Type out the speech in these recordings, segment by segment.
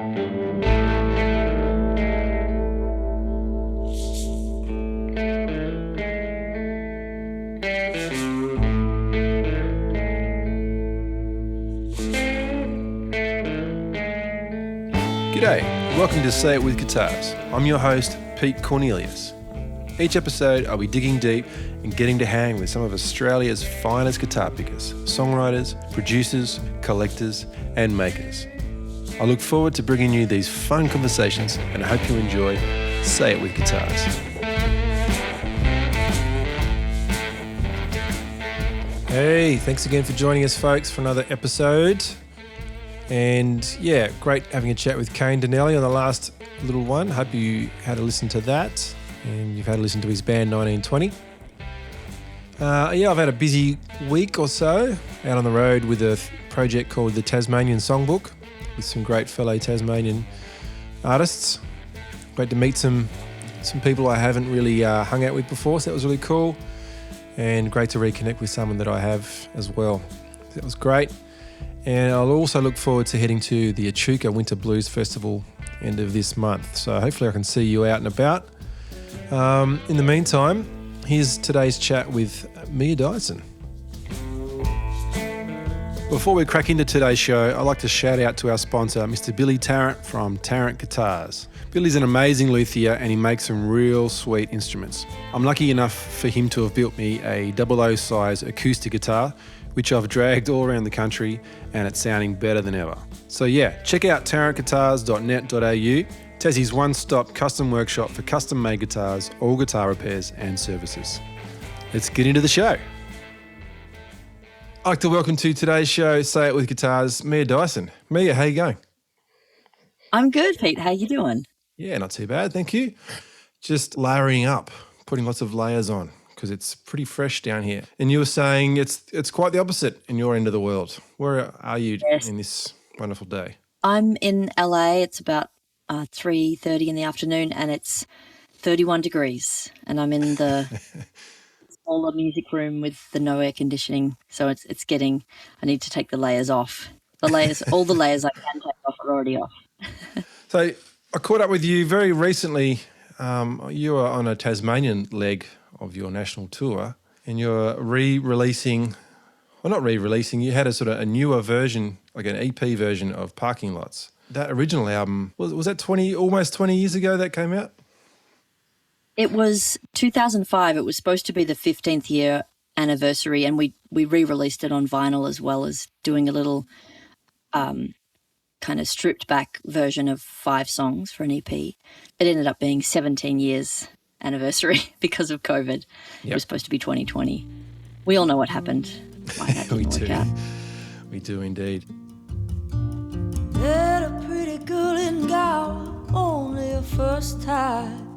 G'day, welcome to Say It With Guitars. I'm your host, Pete Cornelius. Each episode I'll be digging deep and getting to hang with some of Australia's finest guitar pickers, songwriters, producers, collectors and makers. I look forward to bringing you these fun conversations and I hope you enjoy Say It With Guitars. Hey, thanks again for joining us folks for another episode. And yeah, great having a chat with Kane Donnelly on the last little one. Hope you had a listen to that and you've had a listen to his band 1920. I've had a busy week or so out on the road with a project called the Tasmanian Songbook with some great fellow Tasmanian artists. Great to meet some people I haven't really hung out with before, so that was really cool. And great to reconnect with someone that I have as well. That was great. And I'll also look forward to heading to the Echuca Winter Blues Festival end of this month. So hopefully I can see you out and about. In the meantime, here's today's chat with Mia Dyson. Before we crack into today's show, I'd like to shout out to our sponsor, Mr. Billy Tarrant from Tarrant Guitars. Billy's an amazing luthier and he makes some real sweet instruments. I'm lucky enough for him to have built me a 00 size acoustic guitar, which I've dragged all around the country and it's sounding better than ever. So yeah, check out tarrantguitars.net.au, Tassie's one-stop custom workshop for custom-made guitars, all guitar repairs and services. Let's get into the show. I'd like to welcome to today's show, Say It With Guitars, Mia Dyson. Mia, how you going? I'm good, Pete. How you doing? Yeah, not too bad, thank you. Just layering up, putting lots of layers on, because it's pretty fresh down here. And you were saying it's quite the opposite in your end of the world. Where are you in this wonderful day? I'm in LA. It's about 3:30 in the afternoon and it's 31 degrees. And I'm in the smaller music room with the no air conditioning. So it's getting, I need to take the layers off. All the layers I can take off are already off. So I caught up with you very recently. You were on a Tasmanian leg of your national tour and you're re-releasing, well not re-releasing, you had a sort of a newer version, like an EP version of Parking Lots. That original album, was that almost 20 years ago that came out? It was 2005. It was supposed to be the 15th year anniversary and we re-released it on vinyl as well as doing a little kind of stripped back version of 5 songs for an EP. It ended up being 17 years anniversary because of COVID. Yep. It was supposed to be 2020. We all know what happened. Why that didn't work out. We do indeed. Met a pretty girl in Gower, only a first time.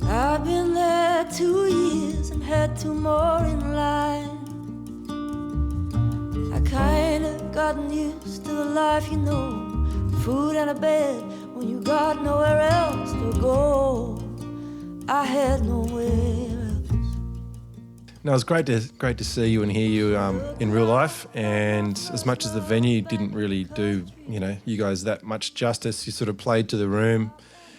I've been there 2 years and had 2 more in line. I kinda gotten used to the life, you know, food and a bed when you got nowhere else to go. I had nowhere else. No, it was great to see you and hear you in real life. And as much as the venue didn't really do, you guys that much justice, you sort of played to the room.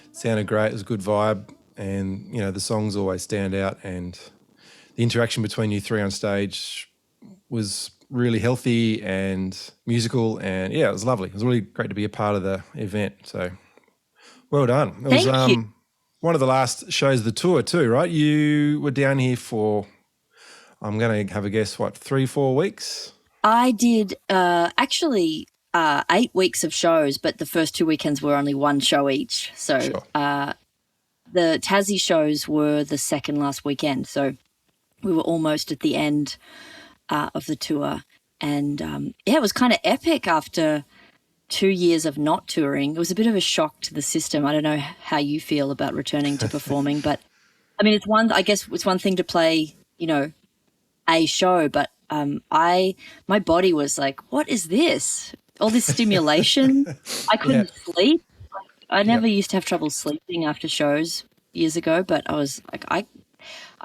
It sounded great. It was a good vibe. And, the songs always stand out. And the interaction between you three on stage was really healthy and musical. And, yeah, it was lovely. It was really great to be a part of the event. So, well done. It was Thank you. One of the last shows of the tour too, right? You were down here for, I'm going to have a guess, 3-4 weeks? I did actually 8 weeks of shows, but the first 2 weekends were only 1 show each. So sure. The Tassie shows were the second last weekend. So we were almost at the end of the tour. And, it was kind of epic after 2 years of not touring. It was a bit of a shock to the system. I don't know how you feel about returning to performing, but, I mean, it's one thing to play, a show, but my body was like, what is this? All this stimulation. I couldn't sleep. I never used to have trouble sleeping after shows years ago, but I was like, I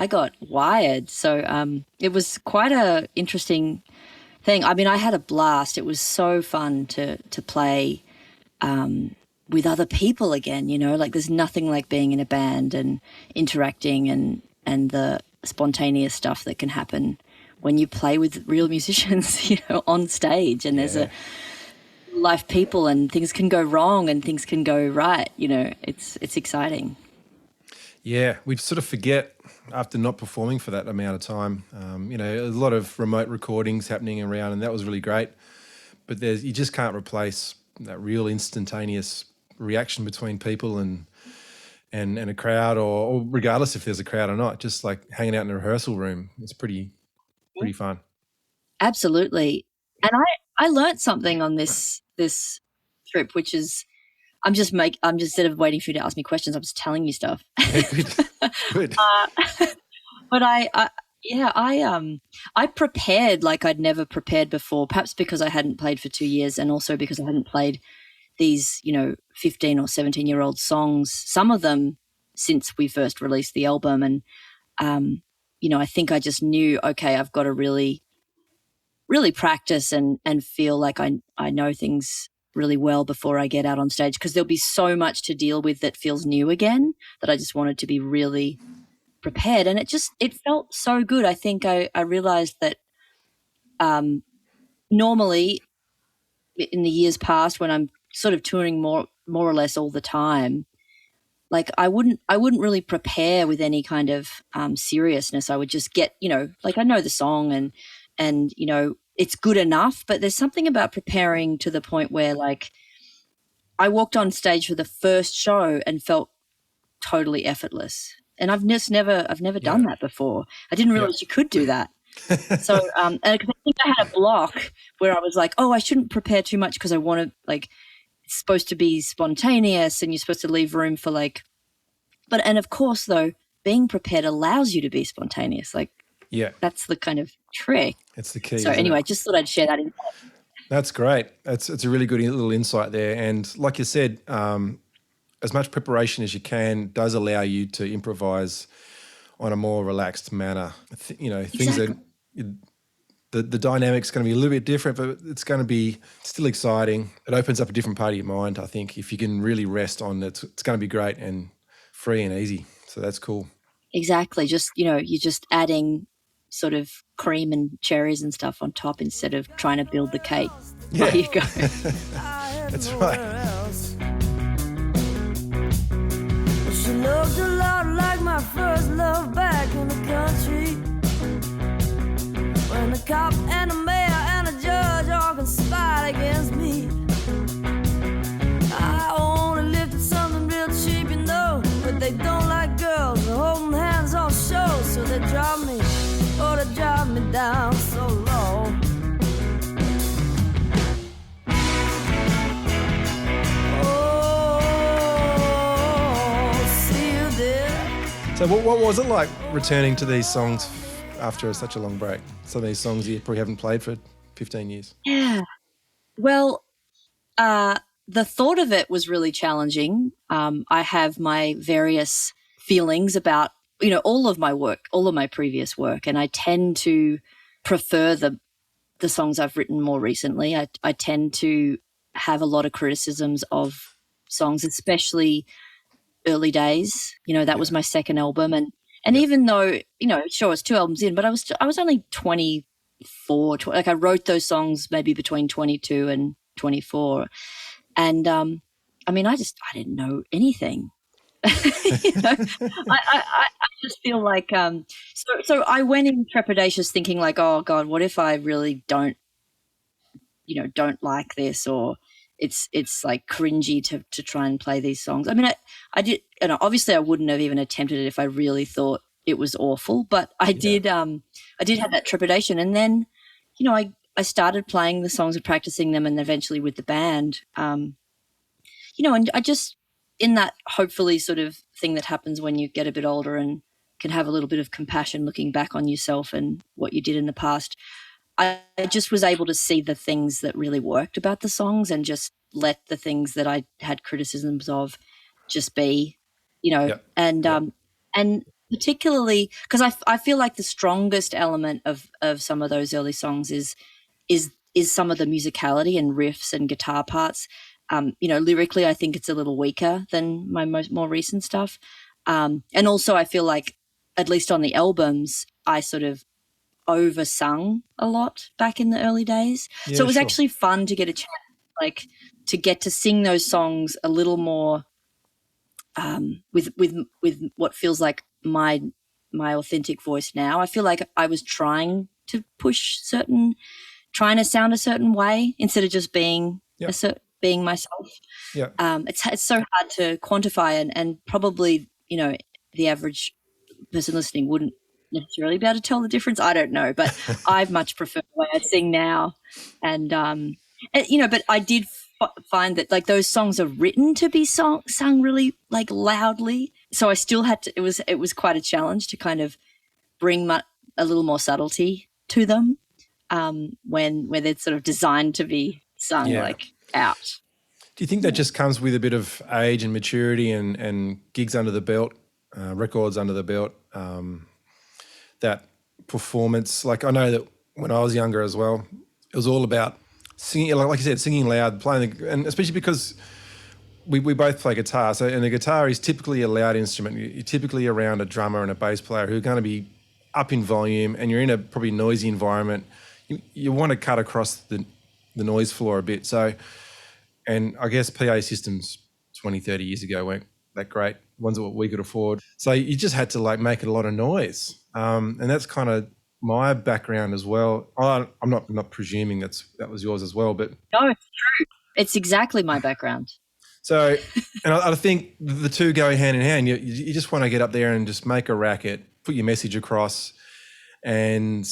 got wired. So it was quite a interesting thing. I mean, I had a blast. It was so fun to play with other people again, you know, like there's nothing like being in a band and interacting and the spontaneous stuff that can happen when you play with real musicians, you know, on stage, and there's a live people and things can go wrong and things can go right, you know. It's exciting. Yeah, we sort of forget after not performing for that amount of time. You know, a lot of remote recordings happening around, and that was really great. But you just can't replace that real instantaneous reaction between people and a crowd, or regardless if there's a crowd or not. Just like hanging out in a rehearsal room, it's pretty fun. Absolutely. And I learned something on this trip, which is I'm just instead of waiting for you to ask me questions, I'm just telling you stuff. Good. But I prepared like I'd never prepared before, perhaps because I hadn't played for 2 years, and also because I hadn't played these, you know, 15 or 17-year-old songs, some of them since we first released the album. And, you know, I think I just knew, okay, I've got to really, really practice and feel like I know things really well before I get out on stage, because there'll be so much to deal with that feels new again, that I just wanted to be really prepared. And it felt so good. I think I realized that normally in the years past, when I'm sort of touring more or less all the time, like I wouldn't really prepare with any kind of seriousness. I would just get, you know, like I know the song and you know, it's good enough, but there's something about preparing to the point where like I walked on stage for the first show and felt totally effortless. And I've never done that before. I didn't realize you could do that. So, and 'cause I think I had a block where I was like, oh, I shouldn't prepare too much because I want to, like, it's supposed to be spontaneous and you're supposed to leave room for like, and of course though, being prepared allows you to be spontaneous. Like, that's the kind of trick. It's the key. So anyway, just thought I'd share that. That's great. It's a really good little insight there. And like you said, as much preparation as you can does allow you to improvise on a more relaxed manner. You know, things that the dynamic's going to be a little bit different, but it's going to be still exciting. It opens up a different part of your mind, I think. If you can really rest on it, it's going to be great and free and easy. So that's cool. Exactly. Just, you know, you're just adding sort of cream and cherries and stuff on top instead of trying to build the cake. Yeah. There you go. That's right. She looked a lot like my first love back in the country, when the cop and the mayor and the judge all conspired against me. I only lifted something real cheap, you know, but they don't like girls holding hands on show, so they drop me down so low. So what was it like returning to these songs after such a long break? Some of these songs you probably haven't played for 15 years. Yeah. Well, the thought of it was really challenging. I have my various feelings about, you know, all of my work, all of my previous work, and I tend to prefer the songs I've written more recently. I tend to have a lot of criticisms of songs, especially early days. You know, that was my second album, and even though, you know, sure, it's 2 albums in, but I was only 24. Like I wrote those songs maybe between 22 and 24, and I mean, I didn't know anything. You know, I just feel like so I went in trepidatious, thinking like, oh God, what if I really don't like this, or it's like cringy to try and play these songs. I mean, I did, you know, obviously I wouldn't have even attempted it if I really thought it was awful, but I did have that trepidation. And then, you know, I started playing the songs and practicing them, and eventually with the band, you know, and I just, in that hopefully sort of thing that happens when you get a bit older and can have a little bit of compassion looking back on yourself and what you did in the past, I just was able to see the things that really worked about the songs and just let the things that I had criticisms of just be, you know, and particularly because I feel like the strongest element of some of those early songs is is some of the musicality and riffs and guitar parts. Lyrically, I think it's a little weaker than my more recent stuff. And also I feel like, at least on the albums, I sort of oversung a lot back in the early days. Yeah, so it was sure. actually fun to get a chance, like, to get to sing those songs a little more with what feels like my authentic voice now. I feel like I was trying to sound a certain way instead of just being being myself. Yeah. It's so hard to quantify, and probably, the average person listening wouldn't necessarily be able to tell the difference. I don't know, but I much prefer the way I sing now. And but I did find that, like, those songs are written to be sung really, like, loudly. So I still had to. It was quite a challenge to kind of bring a little more subtlety to them when they're sort of designed to be sung like out. Do you think that just comes with a bit of age and maturity and gigs under the belt, records under the belt, that performance? Like, I know that when I was younger as well, it was all about singing, like you said, singing loud, and especially because we both play guitar. So, and the guitar is typically a loud instrument. You're typically around a drummer and a bass player who are going to be up in volume, and you're in a probably noisy environment. You want to cut across the noise floor a bit. So, and I guess PA systems 20, 30 years ago weren't that great, ones that we could afford. So you just had to, like, make a lot of noise. And that's kind of my background as well. I'm not presuming that was yours as well, but no, it's true. It's exactly my background. So, and I think the two go hand in hand. You just want to get up there and just make a racket, put your message across, and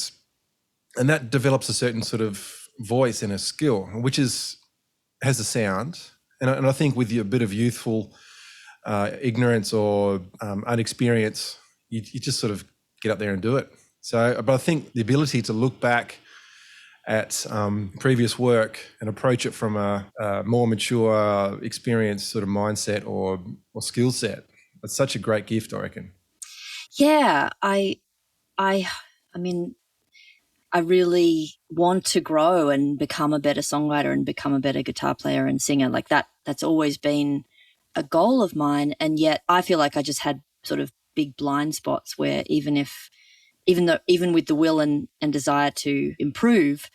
that develops a certain sort of voice and a skill, which has a sound. And I think with a bit of youthful ignorance or unexperience, you just sort of get up there and do it. So, but I think the ability to look back at previous work and approach it from a more mature, experienced sort of mindset or skill set, it's such a great gift, I reckon. Yeah, I mean, I really want to grow and become a better songwriter and become a better guitar player and singer. Like that's always been a goal of mine. And yet I feel like I just had sort of big blind spots where even with the will and desire to improve,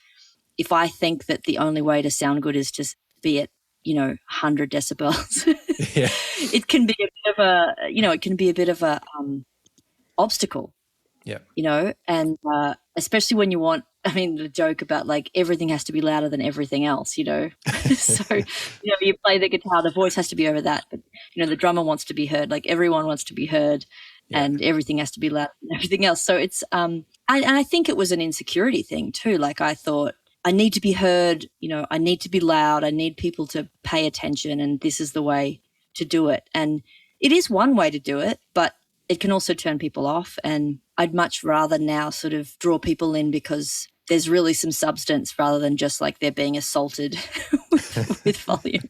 if I think that the only way to sound good is to be at, 100 decibels, yeah. it can be a bit of a obstacle. Yeah. And especially when you want, the joke about, like, everything has to be louder than everything else, So, you play the guitar, the voice has to be over that. But, the drummer wants to be heard. Like, everyone wants to be heard, and everything has to be louder than everything else. So it's, and I think it was an insecurity thing too. Like, I thought, I need to be heard, I need to be loud. I need people to pay attention, and this is the way to do it. And it is one way to do it, but it can also turn people off. And I'd much rather now sort of draw people in because there's really some substance rather than just like they're being assaulted with volume.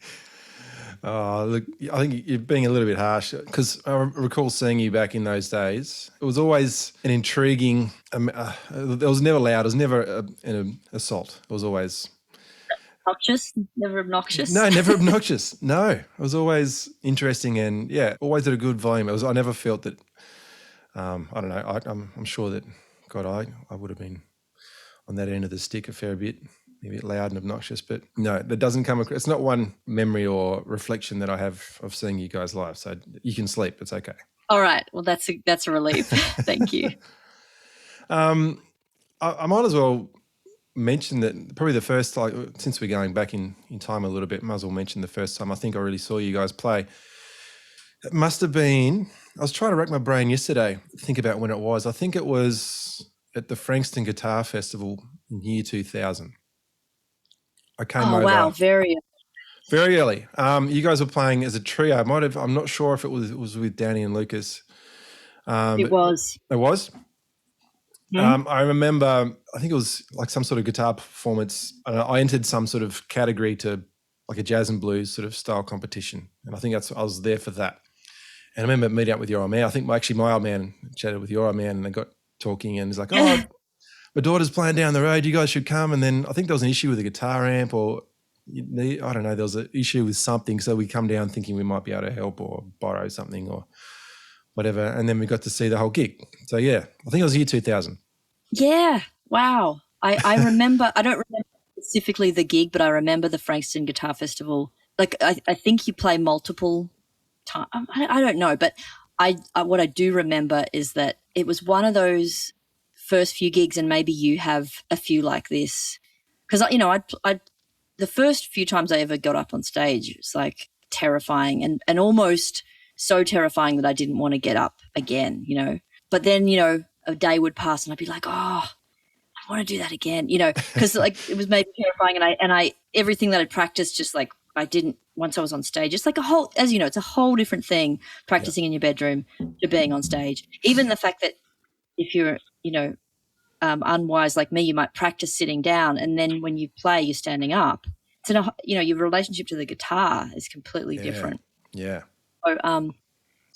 Oh, look, I think you're being a little bit harsh because I recall seeing you back in those days. It was always an intriguing, it was never loud. It was never an assault. It was always... Obnoxious? Never obnoxious? No, never obnoxious. No, it was always interesting and, always at a good volume. I never felt that, I don't know, I'm sure that, God, I would have been on that end of the stick a fair bit, maybe loud and obnoxious, but no, that doesn't come across. It's not one memory or reflection that I have of seeing you guys live, so you can sleep. It's okay. All right. Well, that's a relief. Thank you. I might as well mention that probably the first, like, since we're going back in time a little bit, might as well mention the first time I think I really saw you guys play. It must have been, I was trying to rack my brain yesterday, think about when it was. I think it was at the Frankston Guitar Festival in year 2000. I came over. Oh, wow, very early. You guys were playing as a trio. I'm not sure if it was with Danny and Lucas. It was. It was? Mm-hmm. I remember, I think it was like some sort of guitar performance. I entered some sort of category to like a jazz and blues sort of style competition. And I think I was there for that. And I remember meeting up with your old man. I think my old man chatted with your old man and they got talking and he's like, my daughter's playing down the road. You guys should come. And then I think there was an issue with the guitar amp, or I don't know, there was an issue with something. So we come down thinking we might be able to help or borrow something or whatever. And then we got to see the whole gig. So yeah, I think it was year 2000. Yeah. Wow. I remember, I don't remember specifically the gig, but I remember the Frankston Guitar Festival. Like I think you play multiple times. I don't know, but what I do remember is that it was one of those first few gigs, and maybe you have a few like this, because I the first few times I ever got up on stage, it's like terrifying and almost so terrifying that I didn't want to get up again, But then, a day would pass and I'd be like, oh, I want to do that again, because like it was maybe terrifying, and I everything that I'd practiced, just like I didn't, once I was on stage, it's like as you know, it's a whole different thing practicing in your bedroom to being on stage. Even the fact that if you're, unwise like me, you might practice sitting down, and then when you play, you're standing up. So, your relationship to the guitar is completely different. Yeah. So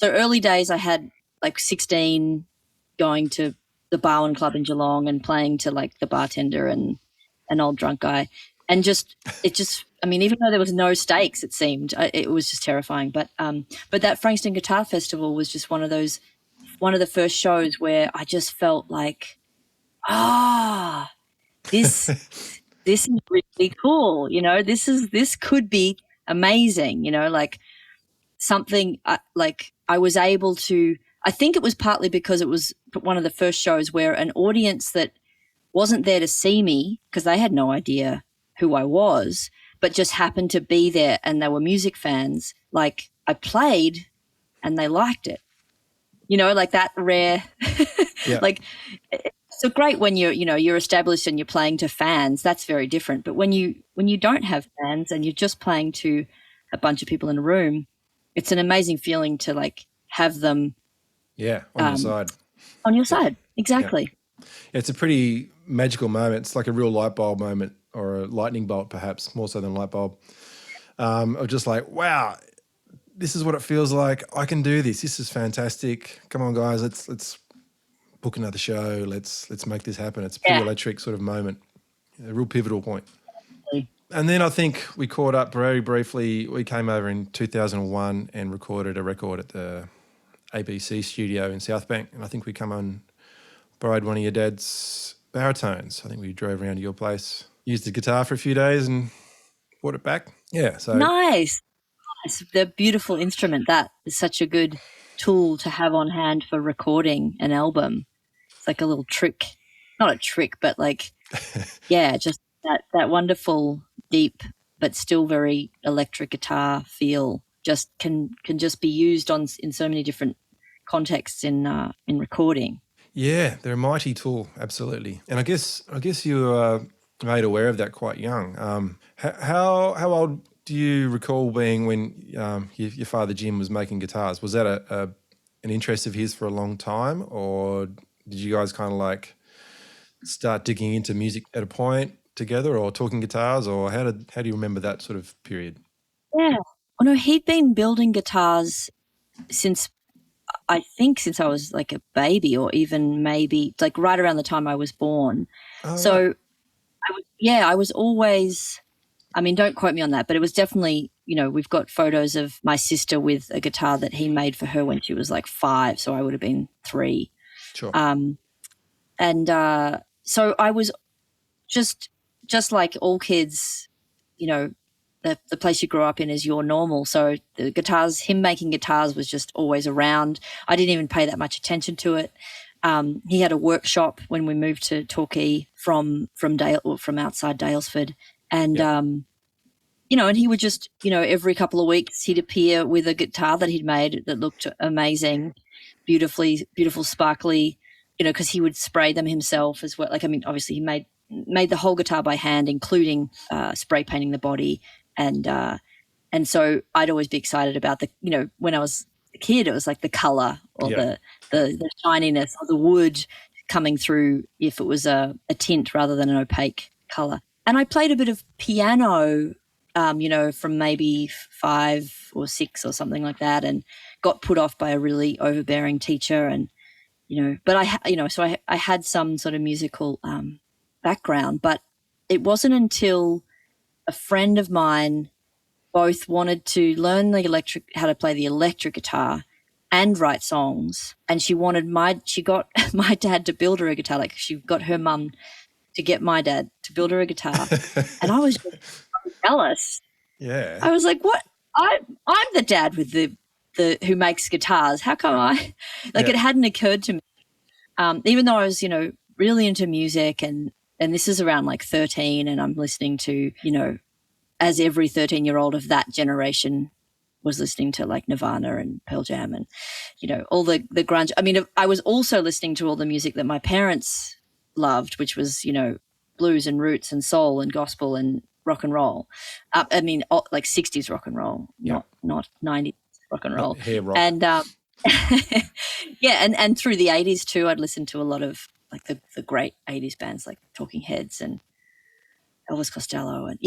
early days, I had like 16 going to the Barwon Club in Geelong and playing to like the bartender and an old drunk guy. And even though there was no stakes, it seemed, it was just terrifying. But that Frankston Guitar Festival was just one of the first shows where I just felt like, this is really cool. This could be amazing. Like something like I was able to. I think it was partly because it was one of the first shows where an audience that wasn't there to see me, because they had no idea who I was, but just happened to be there and they were music fans. Like I played and they liked it, like that rare, like it's so great when you're established and you're playing to fans. That's very different. But when you don't have fans and you're just playing to a bunch of people in a room, it's an amazing feeling to like have them. Yeah. On your side. On your side. Exactly. Yeah. It's a pretty magical moment. It's like a real light bulb moment, or a lightning bolt, perhaps more so than light bulb. Of just like, wow, this is what it feels like. I can do this. This is fantastic. Come on, guys, let's book another show. Let's make this happen. It's a pretty electric sort of moment, a real pivotal point. And then I think we caught up very briefly. We came over in 2001 and recorded a record at the ABC studio in South Bank, and I think we come on, borrowed one of your dad's baritones. I think we drove around to your place, used the guitar for a few days and brought it back. Yeah, so nice. The beautiful instrument. That is such a good tool to have on hand for recording an album. It's like a little trick, not a trick, but like, just that wonderful, deep, but still very electric guitar feel. Just can just be used in so many different contexts in recording. Yeah, they're a mighty tool, absolutely. And I guess you were made aware of that quite young. How old do you recall being when your father Jim was making guitars? Was that an interest of his for a long time, or did you guys kind of like start digging into music at a point together, or talking guitars, or how do you remember that sort of period? Yeah. Oh, no, he'd been building guitars since I was like a baby, or even maybe like right around the time I was born. Oh, so, right. I was always, don't quote me on that, but it was definitely, we've got photos of my sister with a guitar that he made for her when she was like 5, so I would have been 3. Sure. So I was just like all kids, the place you grew up in is your normal. So the guitars, him making guitars was just always around. I didn't even pay that much attention to it. He had a workshop when we moved to Torquay from outside Daylesford. And, and he would just, every couple of weeks he'd appear with a guitar that he'd made that looked amazing, beautiful, sparkly, because he would spray them himself as well. Like, obviously he made the whole guitar by hand, including spray painting the body. And so I'd always be excited about when I was a kid, it was like the color or the shininess or the wood coming through if it was a tint rather than an opaque color. And I played a bit of piano, from maybe 5 or 6 or something like that, and got put off by a really overbearing teacher. And but I had some sort of musical background, but it wasn't until a friend of mine both wanted to learn how to play the electric guitar and write songs, and she got my dad to build her a guitar. Like, she got her mum to get my dad to build her a guitar, and I was just jealous. Yeah, I was like, "What? I'm the dad with the who makes guitars. How come I?" It hadn't occurred to me, even though I was, really into music, and this is around like 13, and I'm listening to, as every 13-year-old of that generation was listening to, like, Nirvana and Pearl Jam and, all the grunge. I mean, I was also listening to all the music that my parents loved, which was, blues and roots and soul and gospel and rock and roll. Like 60s rock and roll, not 90s rock and roll. Hair rock. And and through the 80s too, I'd listened to a lot of like the great 80s bands like Talking Heads and Elvis Costello and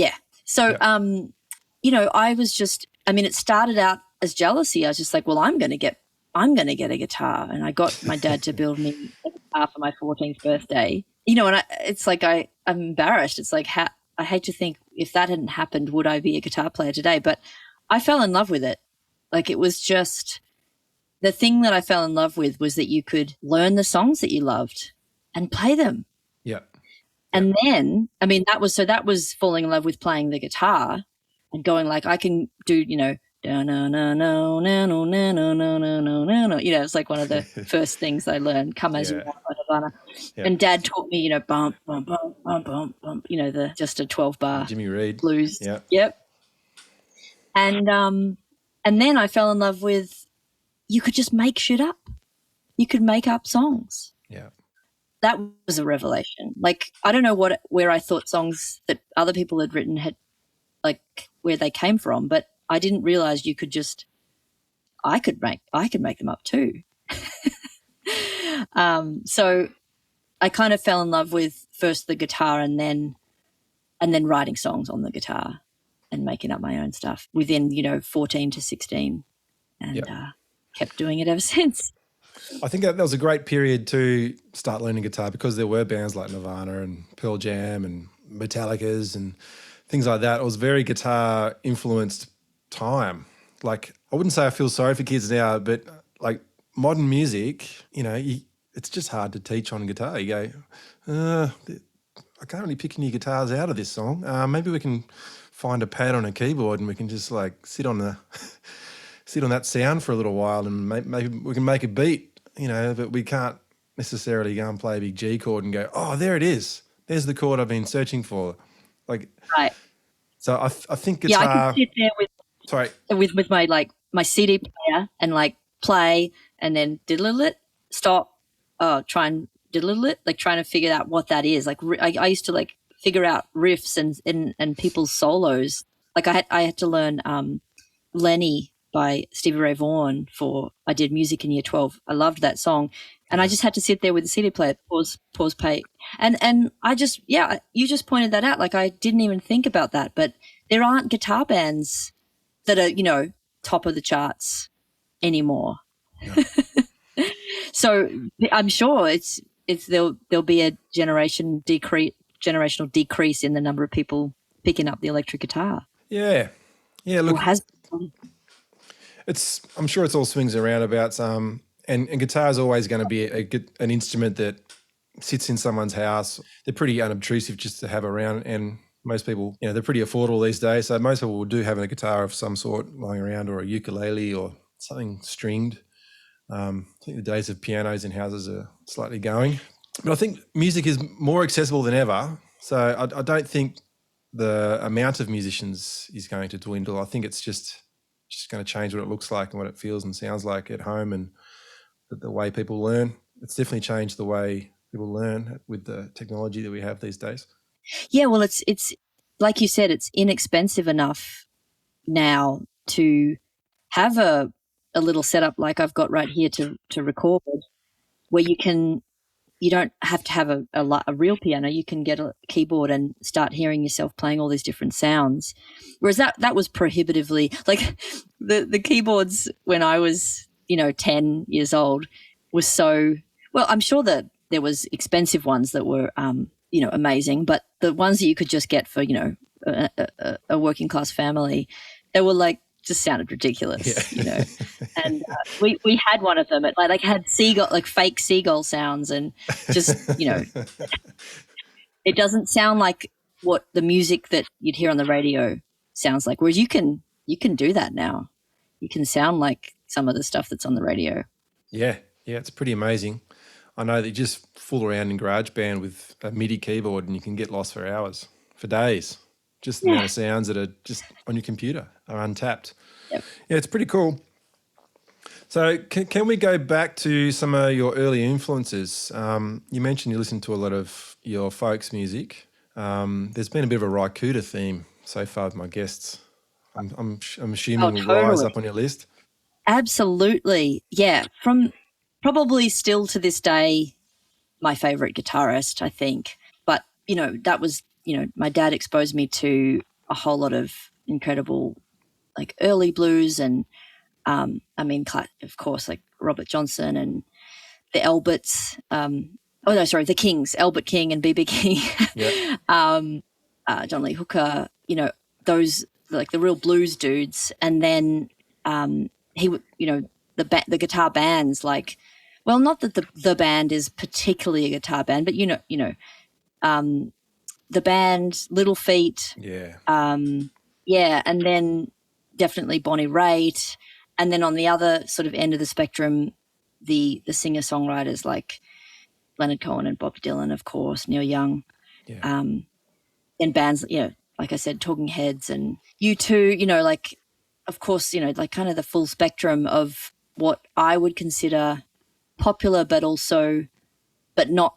So I was just, it started out as jealousy. I was just like, well, I'm going to get a guitar, and I got my dad to build me a guitar for my 14th birthday. And it's like I'm embarrassed. It's like, I hate to think, if that hadn't happened, would I be a guitar player today? But I fell in love with it. Like, it was just the thing that I fell in love with was that you could learn the songs that you loved and play them. Yeah. And then, that was falling in love with playing the guitar and going like, I can do, no, no, no, no, no, no, no, no, no, no, no. It's like one of the first things I learned, Come As You Are by Nirvana. Yeah. And Dad taught me, bump, bump, bump, bump, bump, bump, just a 12-bar Jimmy Reed blues. Yeah. Yep. And then I fell in love with, you could just make shit up. You could make up songs. Yeah. That was a revelation. Like, I don't know where I thought songs that other people had written had, like, where they came from, but I didn't realize I could make them up too. So I kind of fell in love with first the guitar and then writing songs on the guitar and making up my own stuff within, 14 to 16, and kept doing it ever since. I think that was a great period to start learning guitar, because there were bands like Nirvana and Pearl Jam and Metallica's and things like that. It was very guitar influenced time. Like, I wouldn't say I feel sorry for kids now, but like modern music, it's just hard to teach on guitar. You go, I can't really pick any guitars out of this song. Maybe we can find a pad on a keyboard and we can just like sit on that sound for a little while, and maybe we can make a beat, but we can't necessarily go and play a big G chord and go, oh, there it is. There's the chord I've been searching for. Like, right. So I think guitar. Yeah, I can sit there with my CD player and like play and then diddle it, stop, try and diddle it, like trying to figure out what that is. Like, I used to like figure out riffs and people's solos. Like, I had to learn Lenny by Stevie Ray Vaughan I did music in year 12. I loved that song. And I just had to sit there with the CD player, pause, play. And I just, you just pointed that out. Like, I didn't even think about that, but there aren't guitar bands that are, top of the charts anymore. Yeah. So I'm sure there'll be a generational decrease in the number of people picking up the electric guitar. Yeah. Yeah. Look, I'm sure it's all swings and roundabouts. And guitar is always going to be an instrument that sits in someone's house. They're pretty unobtrusive just to have around, and most people, they're pretty affordable these days. So most people do have a guitar of some sort lying around, or a ukulele or something stringed. I think the days of pianos in houses are slightly going. But I think music is more accessible than ever. So I don't think the amount of musicians is going to dwindle. I think it's just going to change what it looks like and what it feels and sounds like at home, and the way people learn. It's definitely changed the way people learn with the technology that we have these days. Yeah, well, it's like you said, it's inexpensive enough now to have a little setup like I've got right here to record, where you don't have to have a real piano. You can get a keyboard and start hearing yourself playing all these different sounds. Whereas that was prohibitively, like the keyboards when I was 10 years old were Well, I'm sure that there was expensive ones that were, amazing, but the ones that you could just get for, a working class family, they were like just sounded ridiculous, And we had one of them. It like had fake seagull sounds, and just it doesn't sound like what the music that you'd hear on the radio sounds like. Whereas you can do that now. You can sound like some of the stuff that's on the radio. Yeah, it's pretty amazing. I know that you just fool around in GarageBand with a MIDI keyboard and you can get lost for hours, for days. Just the amount of sounds that are just on your computer are untapped. Yep. Yeah, it's pretty cool. So can we go back to some of your early influences? You mentioned you listen to a lot of your folks music. There's been a bit of a Raikuta theme so far with my guests. I'm assuming will rise up on your list. Absolutely. Yeah. From probably still to this day, my favorite guitarist, I think. But, that was, my dad exposed me to a whole lot of incredible, like early blues and, of course, like Robert Johnson and the Alberts. The Kings, Albert King and B.B. King. Yeah. John Lee Hooker, those like the real blues dudes. And then the guitar bands, like, well, not that the band is particularly a guitar band, but the band Little Feat, and then definitely Bonnie Raitt, and then on the other sort of end of the spectrum, the singer songwriters like Leonard Cohen and Bob Dylan, of course, Neil Young, and bands, like I said, Talking Heads and U2, like, of course, like kind of the full spectrum of what I would consider popular, but not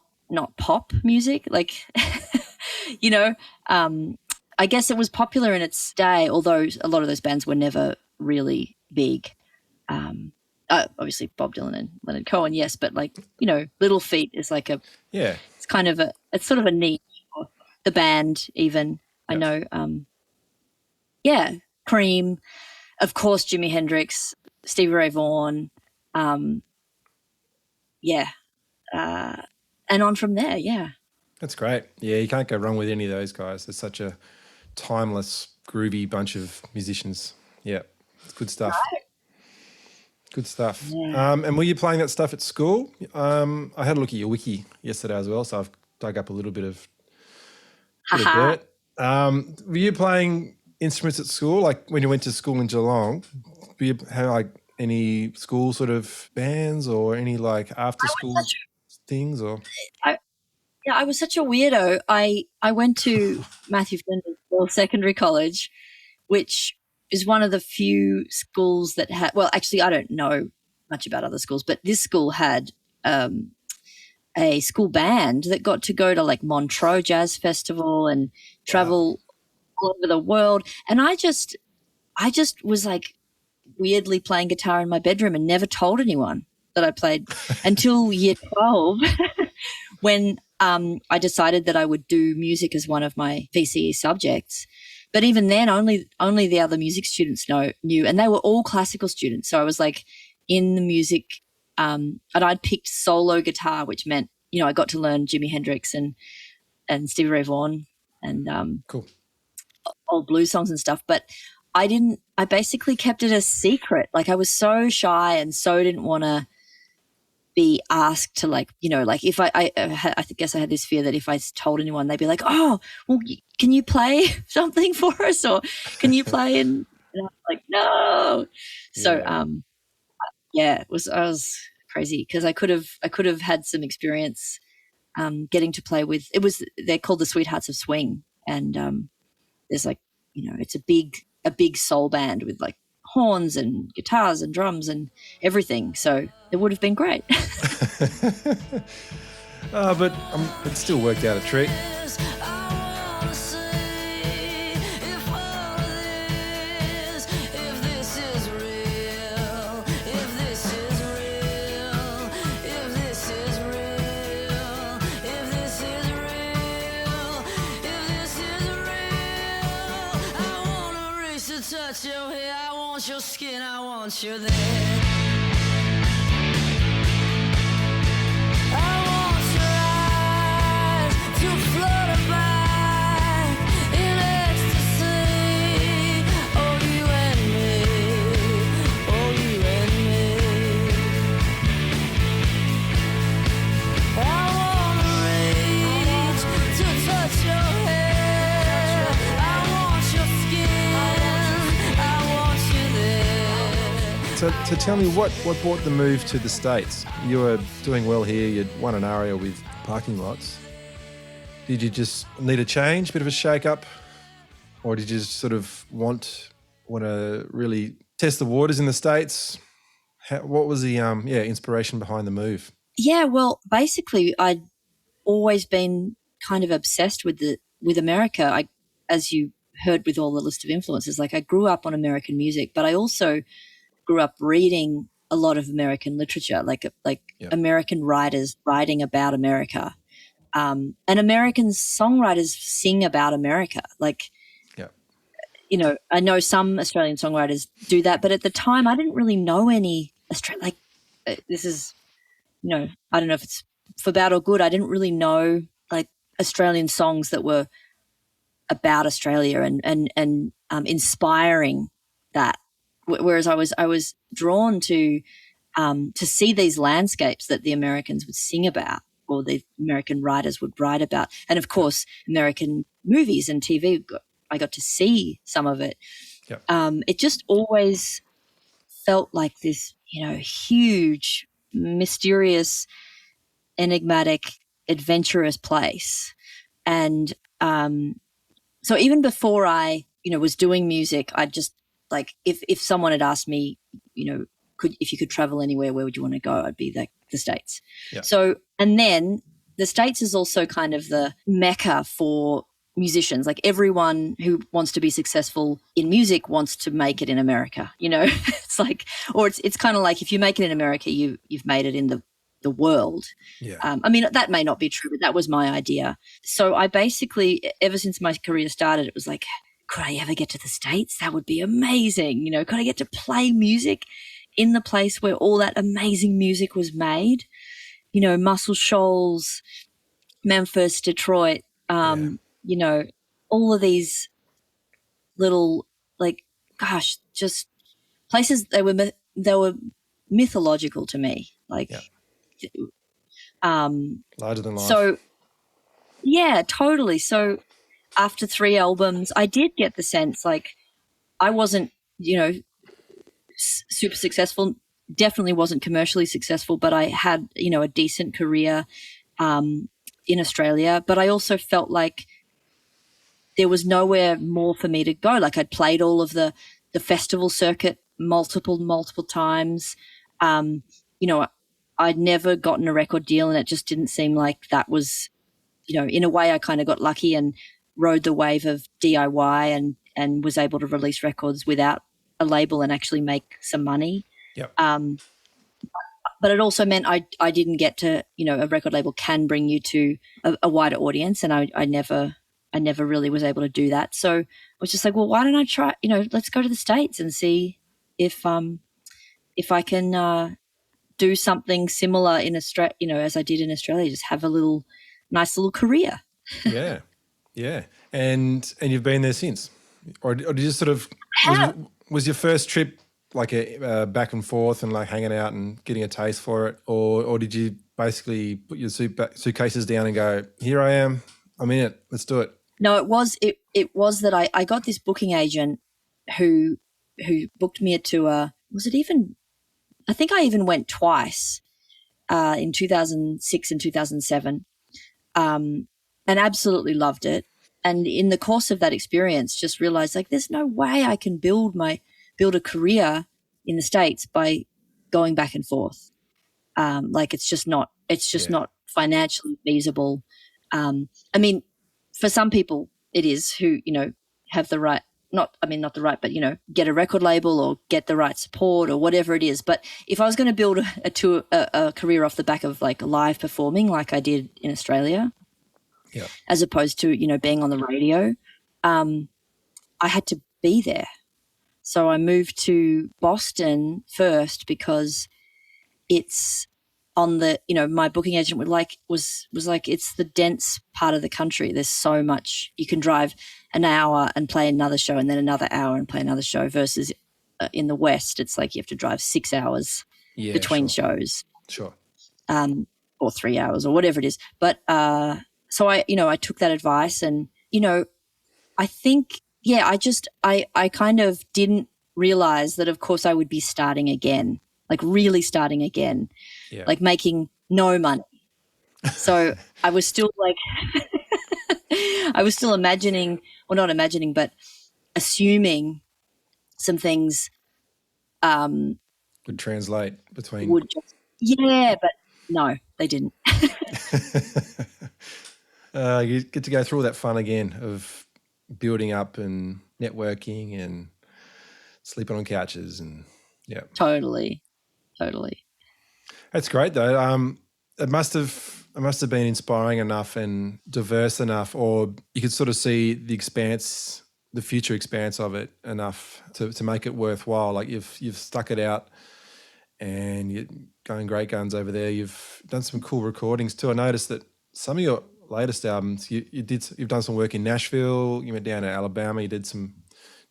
pop music. Like, I guess it was popular in its day, although a lot of those bands were never really big. Obviously Bob Dylan and Leonard Cohen, yes, but like, Little Feat is like it's kind of it's sort of a niche, or the band even. I know, Cream, of course, Jimi Hendrix, Stevie Ray Vaughan, and on from there, That's great. Yeah, you can't go wrong with any of those guys. They're such a timeless, groovy bunch of musicians. Yeah, it's good stuff. Right. Good stuff. Yeah. And were you playing that stuff at school? I had a look at your wiki yesterday as well, so I've dug up a little bit of dirt. Were you playing instruments at school? Like when you went to school in Geelong, do you have like any school sort of bands or any like after school things? Or I was such a weirdo. I went to Matthew Flinders Girls Secondary College, which is one of the few schools that had, well, actually I don't know much about other schools, but this school had a school band that got to go to like Montreux Jazz Festival and travel all over the world. And I just was like weirdly playing guitar in my bedroom and never told anyone that I played until year 12 when I decided that I would do music as one of my VCE subjects. But even then, only the other music students knew, and they were all classical students. So I was like in the music, and I'd picked solo guitar, which meant, I got to learn Jimi Hendrix and Stevie Ray Vaughan and cool old blues songs and stuff. But I basically kept it a secret. Like I was so shy and so didn't want to be asked to like if I guess I had this fear that if I told anyone, they'd be like, oh, well, can you play something for us, or can you play? And I was like, no. So I was crazy because I could have had some experience getting to play with. They're called the Sweethearts of Swing, and there's like it's a big soul band with like horns and guitars and drums and everything. So it would have been great. But it still worked out a treat. Touch your hair, I want your skin, I want you there. So tell me, what brought the move to the States? You were doing well here. You'd won an ARIA with Parking Lots. Did you just need a change, bit of a shake-up? Or did you just sort of want to really test the waters in the States? What was the inspiration behind the move? Yeah, well, basically, I'd always been kind of obsessed with America. As you heard with all the list of influences, like I grew up on American music, but I also grew up reading a lot of American literature, like American writers writing about America. And American songwriters sing about America. Like, you know, I know some Australian songwriters do that, but at the time I didn't really know any this is, you know, I don't know if it's for bad or good. I didn't really know like Australian songs that were about Australia and inspiring that. Whereas I was drawn to see these landscapes that the Americans would sing about, or the American writers would write about, and of course American movies and TV. I got to see some of it. Yep. It just always felt like this, you know, huge, mysterious, enigmatic, adventurous place. And so even before I, you know, was doing music, I just like if someone had asked me, you know, if you could travel anywhere, where would you want to go? I'd be like the States. Yep. So, and then the States is also kind of the mecca for musicians. Like everyone who wants to be successful in music wants to make it in America, you know. It's like, or it's kind of like if you make it in America, you've made it in the world. Yeah. I mean, that may not be true, but that was my idea. So I basically, ever since my career started, it was like, could I ever get to the States? That would be amazing. You know, could I get to play music in the place where all that amazing music was made? You know, Muscle Shoals, Memphis, Detroit, you know, all of these little, like, gosh, just places. They were mythological to me. Like, larger than life. So, yeah, totally. So after 3 albums, I did get the sense like I wasn't, you know, super successful, definitely wasn't commercially successful, but I had, you know, a decent career in Australia. But I also felt like there was nowhere more for me to go. Like I'd played all of the festival circuit multiple times. You know, I'd never gotten a record deal, and it just didn't seem like that was, you know, in a way I kind of got lucky and rode the wave of DIY and was able to release records without a label and actually make some money. Yep. But it also meant I didn't get to, you know, a record label can bring you to a wider audience, and I never really was able to do that. So I was just like, well, why don't I try, you know, let's go to the States and see if I can do something similar in Australia, you know, as I did in Australia, just have a nice little career. Yeah. And you've been there since? Or did you sort of, was your first trip like a back and forth and like hanging out and getting a taste for it? Or did you basically put your suitcases down and go, here I am, I'm in it, let's do it? No, it was that I got this booking agent who booked me a tour. Was it even, I think I even went twice in 2006 and 2007 and absolutely loved it. And in the course of that experience, just realized like there's no way I can build a career in the States by going back and forth. Like it's just not financially feasible. I mean, for some people it is who, you know, have the right, not the right, but, you know, get a record label or get the right support or whatever it is. But if I was going to build a career off the back of like live performing like I did in Australia, as opposed to, you know, being on the radio, I had to be there. So I moved to Boston first because it's on the, you know, my booking agent was like, it's the dense part of the country. There's so much. You can drive an hour and play another show and then another hour and play another show versus in the West, it's like you have to drive 6 hours between shows. Sure. Or 3 hours or whatever it is. But so I took that advice and, you know, I think, I kind of didn't realize that, of course, I would be starting again, like really starting again, like making no money. So I was still like, I was still imagining, or not imagining, but assuming some things would translate between. But no, they didn't. You get to go through all that fun again of building up and networking and sleeping on couches and Totally. That's great though. It must have been inspiring enough and diverse enough, or you could sort of see the future expanse of it enough to make it worthwhile. Like you've stuck it out and you're going great guns over there. You've done some cool recordings too. I noticed that some of your latest albums, you've done some work in Nashville. You went down to Alabama. You did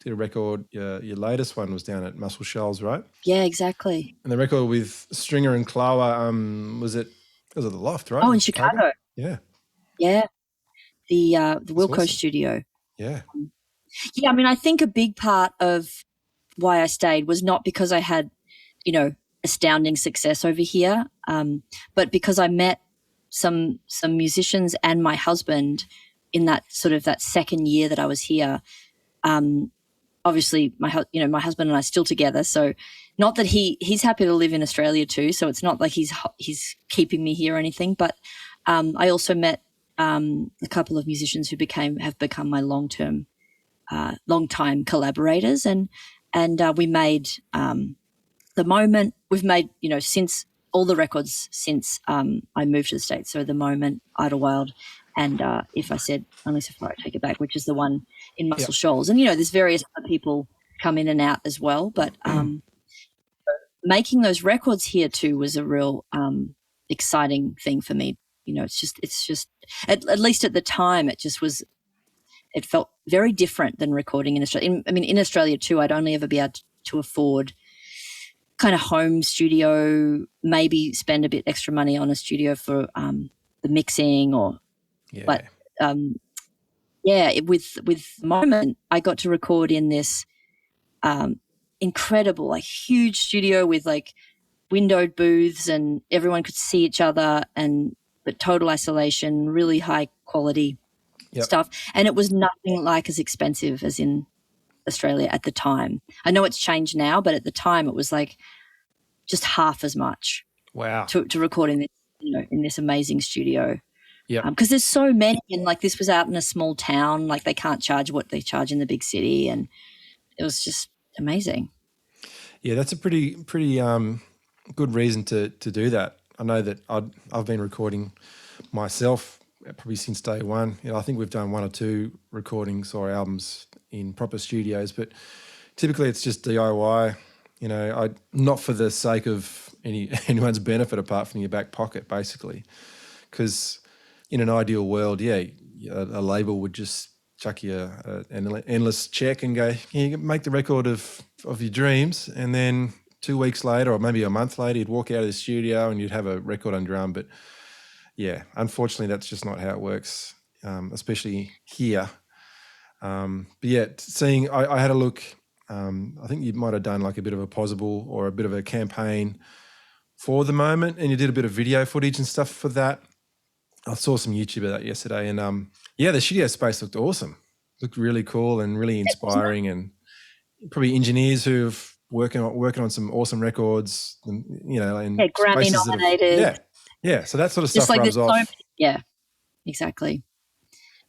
a record. Your latest one was down at Muscle Shoals, right? Yeah, exactly. And the record with Stringer and Clower, was it the Loft, right? Oh, in Chicago. Yeah. Yeah. The Wilco awesome. studio. Yeah. Yeah, I mean, I think a big part of why I stayed was not because I had, astounding success over here, but because I met some musicians and my husband in that sort of that second year that I was here. Obviously, my husband and I are still together, so not that he's happy to live in Australia too. So it's not like he's keeping me here or anything. But I also met a couple of musicians who have become my long-time collaborators, and we made The Moment. We've made since all the records since I moved to the States. So The Moment, Idlewild, and If I Said Only So Far I Take It Back, which is the one in Muscle Shoals. And there's various other people come in and out as well, but making those records here too was a real exciting thing for me. It's just at least at the time it felt very different than recording in Australia. In Australia too, I'd only ever be able to afford kind of home studio, maybe spend a bit extra money on a studio for the mixing but with Moment, I got to record in this incredible, like huge studio with like windowed booths and everyone could see each other but total isolation, really high quality stuff. And it was nothing like as expensive as in Australia at the time. I know it's changed now, but at the time it was like just half as much. Wow. To record in this, in this amazing studio. Yeah. Because there's so many, and like this was out in a small town, like they can't charge what they charge in the big city, and it was just amazing. Yeah, that's a pretty good reason to do that. I know that I've been recording myself probably since day one. I think we've done one or two recordings or albums in proper studios, but typically it's just DIY. Not for the sake of anyone's benefit apart from your back pocket, basically, because in an ideal world, a label would just chuck you an endless check and go, you make the record of your dreams, and then 2 weeks later or maybe a month later you'd walk out of the studio and you'd have a record on drum. But yeah, unfortunately that's just not how it works, especially here. But yeah, I had a look. I think you might have done like a bit of a possible or a bit of a campaign for The Moment, and you did a bit of video footage and stuff for that. I saw some YouTube of that yesterday, and the studio space looked awesome. Looked really cool and really inspiring, and probably engineers who've working on some awesome records, and and Grammy nominated. So that sort of stuff rubs off. Yeah, exactly.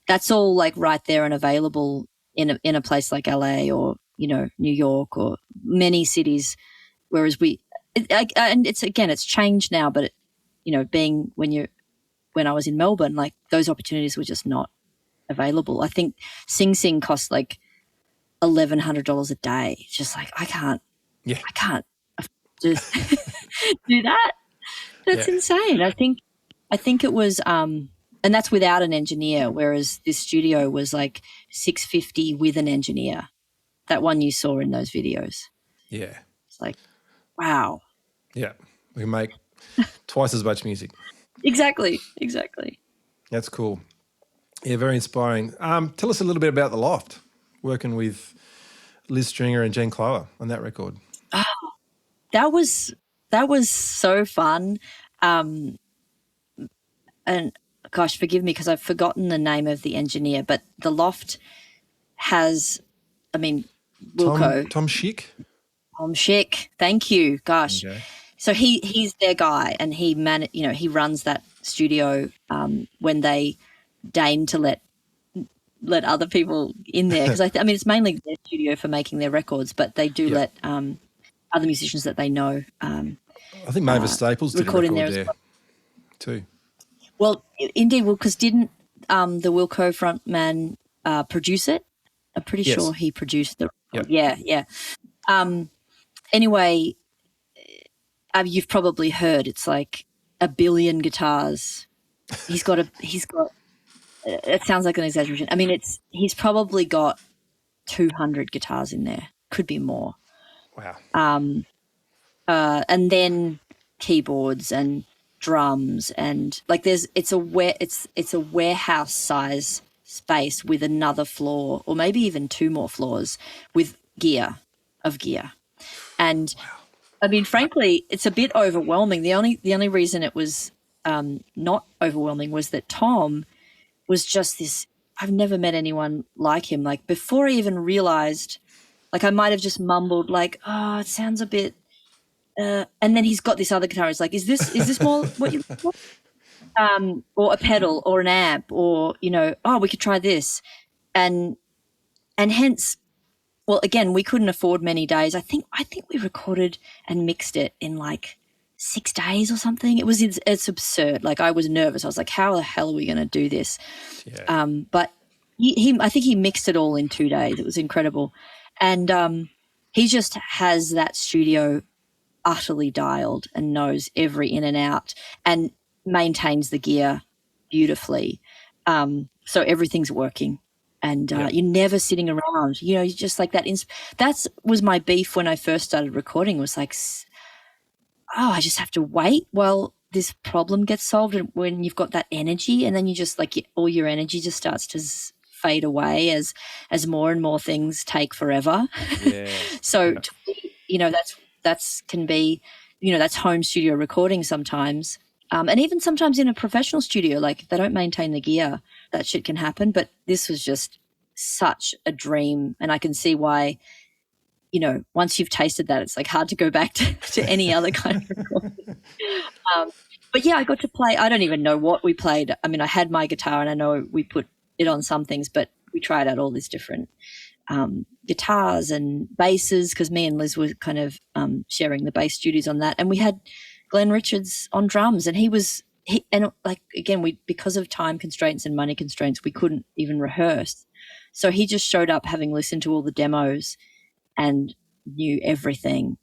That's all like right there and available in a place like LA or New York or many cities. Whereas it's changed now, but being when I was in Melbourne, like those opportunities were just not available. I think Sing Sing costs like $1,100 a day. It's just like I can't do that. That's insane. I think it was and that's without an engineer, whereas this studio was like $650 with an engineer. That one you saw in those videos. Yeah. It's like, wow. Yeah. We can make twice as much music. Exactly. That's cool. Yeah, very inspiring. Tell us a little bit about The Loft, working with Liz Stringer and Jen Clower on that record. That was so fun. And gosh, forgive me because I've forgotten the name of the engineer, but the Loft has, Wilco. Tom Schick? Tom Schick. Thank you. Gosh. Okay. So he's their guy, and he runs that studio when they deign to let other people in there, because it's mainly their studio for making their records, but they do let other musicians that they know. I think Mavis Staples did a record there too. Well, indeed, because didn't the Wilco frontman produce it? I'm pretty sure he produced the record. Yep. Yeah. Anyway, you've probably heard it's like 1 billion guitars. He's got. It sounds like an exaggeration. He's probably got 200 guitars in there. Could be more. Wow. And then keyboards and drums and it's a warehouse size space with another floor, or maybe even 2 more floors with gear. And frankly, it's a bit overwhelming. The only reason it was not overwhelming was that Tom was just this. I've never met anyone like him. Like, before I even realized, I might have just mumbled oh, it sounds a bit. And then he's got this other guitar. It's like, is this more what you want? Or a pedal or an amp, or we could try this, and hence, well, again, we couldn't afford many days. I think we recorded and mixed it in 6 days or something. It's absurd. I was nervous. I was like, how the hell are we going to do this? Yeah. But I think he mixed it all in 2 days. It was incredible, and he just has that studio utterly dialed and knows every in and out and maintains the gear beautifully. So everything's working, and you're never sitting around. You're just like that. That was my beef when I first started recording, was I just have to wait while this problem gets solved, and when you've got that energy, and then you just all your energy just starts to fade away as more and more things take forever. Yeah. So, that's can be, that's home studio recording sometimes. And even sometimes in a professional studio, if they don't maintain the gear, that shit can happen. But this was just such a dream, and I can see why, once you've tasted that, it's hard to go back to any other kind of recording. But yeah, I got to play. I don't even know what we played. I had my guitar, and I know we put it on some things, but we tried out all these different guitars and basses, because me and Liz were kind of sharing the bass duties on that. And we had Glenn Richards on drums, and again, because of time constraints and money constraints, we couldn't even rehearse. So he just showed up, having listened to all the demos and knew everything,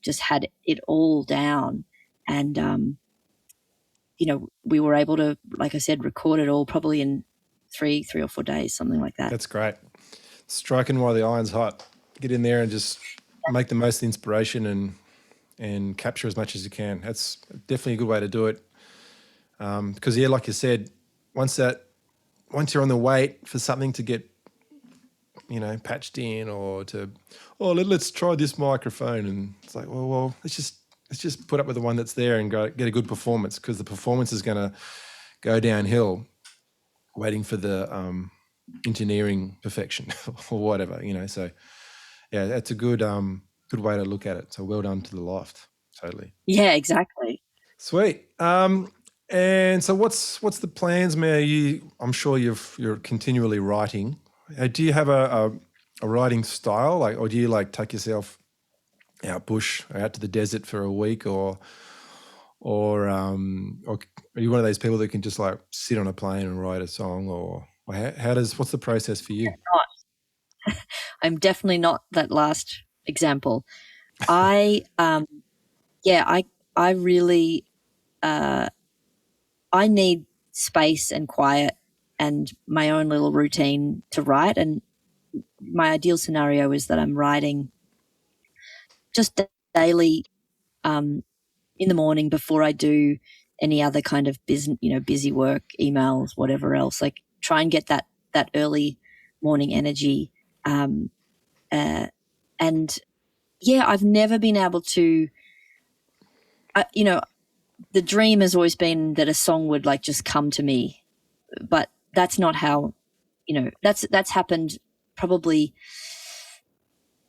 just had it all down. And, we were able to, like I said, record it all probably in three or 4 days, something like that. That's great. Striking while the iron's hot. Get in there and just make the most inspiration and capture as much as you can. That's definitely a good way to do it. Because like you said, once you're on the wait for something to get, patched in, or let's try this microphone, and it's like, well, let's just put up with the one that's there and get a good performance, because the performance is going to go downhill waiting for the engineering perfection or whatever, So yeah, that's a good way to look at it. So well done to the Loft. Totally. Yeah, exactly. Sweet. And so what's the plans, Mia? I'm sure you're continually writing. Do you have a writing style, or do you take yourself out bush or out to the desert for a week, or are you one of those people that can just sit on a plane and write a song, or what's the process for you? I'm definitely not that last example. I really I need space and quiet and my own little routine to write. And my ideal scenario is that I'm writing just daily in the morning before I do any other kind of business, busy work, emails, whatever else. Try and get that early morning energy. And yeah, I've never been able to, the dream has always been that a song would like just come to me, but that's not how, that's happened probably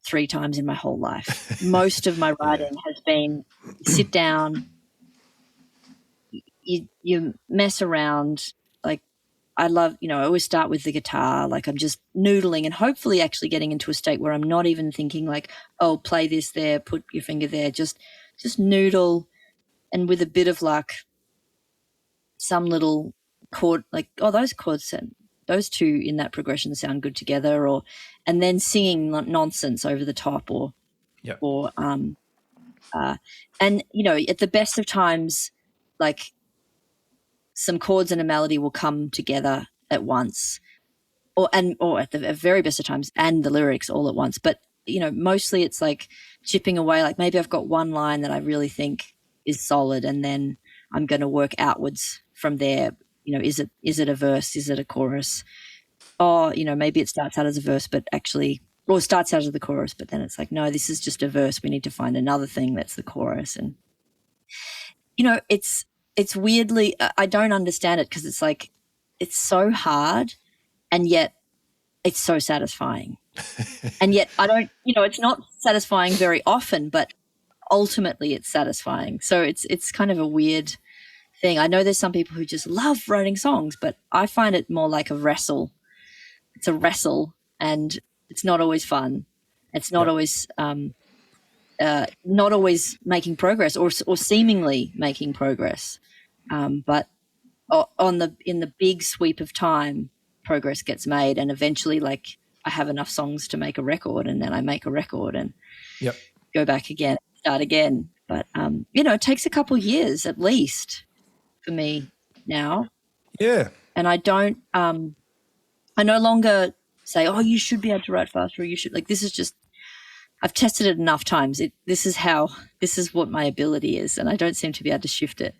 3 times in my whole life. Most of my writing has been sit down, you mess around. Like I love, I always start with the guitar, like I'm just noodling and hopefully actually getting into a state where I'm not even thinking like, oh, play this there, put your finger there, just noodle. And with a bit of luck, some little chord, like, oh, those chords, those two in that progression sound good together, and then singing nonsense over the top, and at the best of times, like some chords and a melody will come together at once, or at the very best of times, and the lyrics all at once. But mostly it's like chipping away. Like maybe I've got one line that I really think is solid, and then I'm going to work outwards from there. Is it a verse? Is it a chorus? Or maybe it starts out as a verse, but actually, or starts out as the chorus, but then it's like, no, this is just a verse. We need to find another thing that's the chorus, and it's weirdly, I don't understand it because it's like it's so hard, and yet it's so satisfying, and yet I don't, it's not satisfying very often, but ultimately it's satisfying. So it's kind of a weird thing. I know there's some people who just love writing songs, but I find it more like a wrestle. It's a wrestle, and it's not always fun. It's not always not always making progress or seemingly making progress. But in the big sweep of time, progress gets made, and eventually, like, I have enough songs to make a record, and then I make a record and go back again, start again. But it takes a couple years at least for me now. Yeah. And I don't I no longer say, oh, you should be able to write faster, or you should, like, this is just, I've tested it enough times. This is what my ability is, and I don't seem to be able to shift it.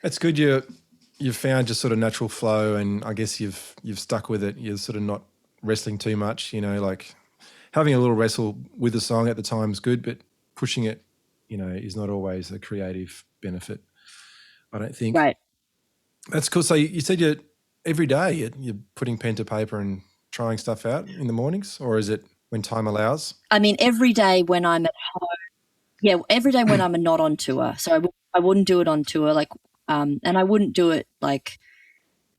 That's good. You've found just sort of natural flow, and I guess you've stuck with it. You're sort of not wrestling too much, like having a little wrestle with the song at the time is good, but pushing it, is not always a creative benefit, I don't think. Right. That's cool. So you said every day you're putting pen to paper and trying stuff out in the mornings, or is it when time allows? I mean, every day when I'm at home. Yeah, every day when I'm not on tour. So I wouldn't do it on tour, like, and I wouldn't do it like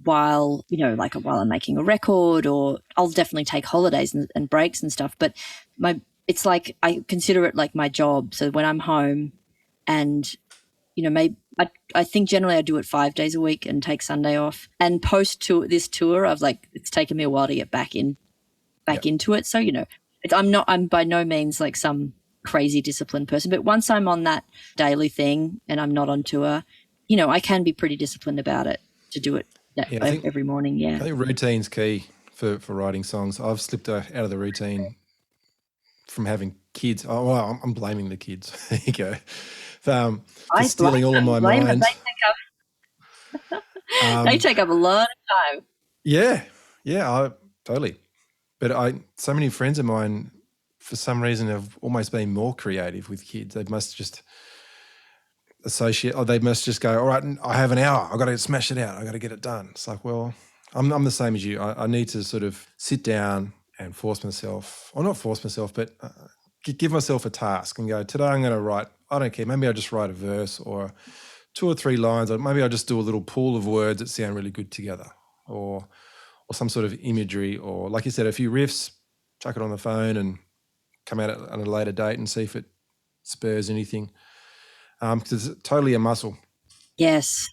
while I'm making a record, or I'll definitely take holidays and breaks and stuff. But it's like I consider it like my job. So when I'm home, and maybe I think generally I do it 5 days a week and take Sunday off. And post this tour, it's taken me a while to get back into it. So I'm by no means like some crazy disciplined person, but once I'm on that daily thing and I'm not on tour, I can be pretty disciplined about it to do it every morning. Yeah, I think routine's key for writing songs. I've slipped out of the routine from having kids. Oh, well, I'm blaming the kids. There you go. For stealing all of my mind. They take up a lot of time. Yeah, totally. But so many friends of mine, for some reason, have almost been more creative with kids. They must just they must just go, all right, I have an hour. I've got to smash it out. I've got to get it done. It's like, well, I'm the same as you. I need to sort of sit down and force myself, or not force myself, but give myself a task and go, today I'm going to write, I don't care, maybe I'll just write a verse or 2 or 3 lines, or maybe I'll just do a little pool of words that sound really good together, or some sort of imagery, or like you said, a few riffs, chuck it on the phone and come out at a later date and see if it spurs anything. Because it's totally a muscle. Yes,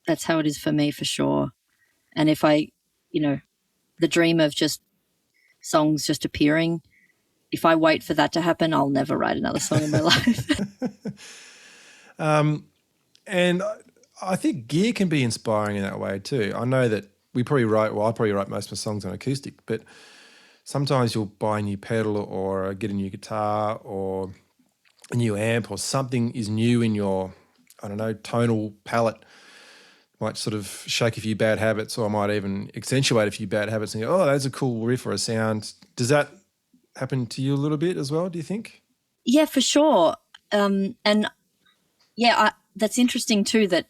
that's how it is for me, for sure. And if I, the dream of just songs just appearing, if I wait for that to happen, I'll never write another song in my life. And I think gear can be inspiring in that way too. I know that I probably write most of my songs on acoustic, but sometimes you'll buy a new pedal or get a new guitar or a new amp, or something is new in your, I don't know, tonal palette. Might sort of shake a few bad habits, or I might even accentuate a few bad habits and go, oh, that's a cool riff or a sound. Does that happened to you a little bit as well, do you think? Yeah, for sure. And yeah, that's interesting too, that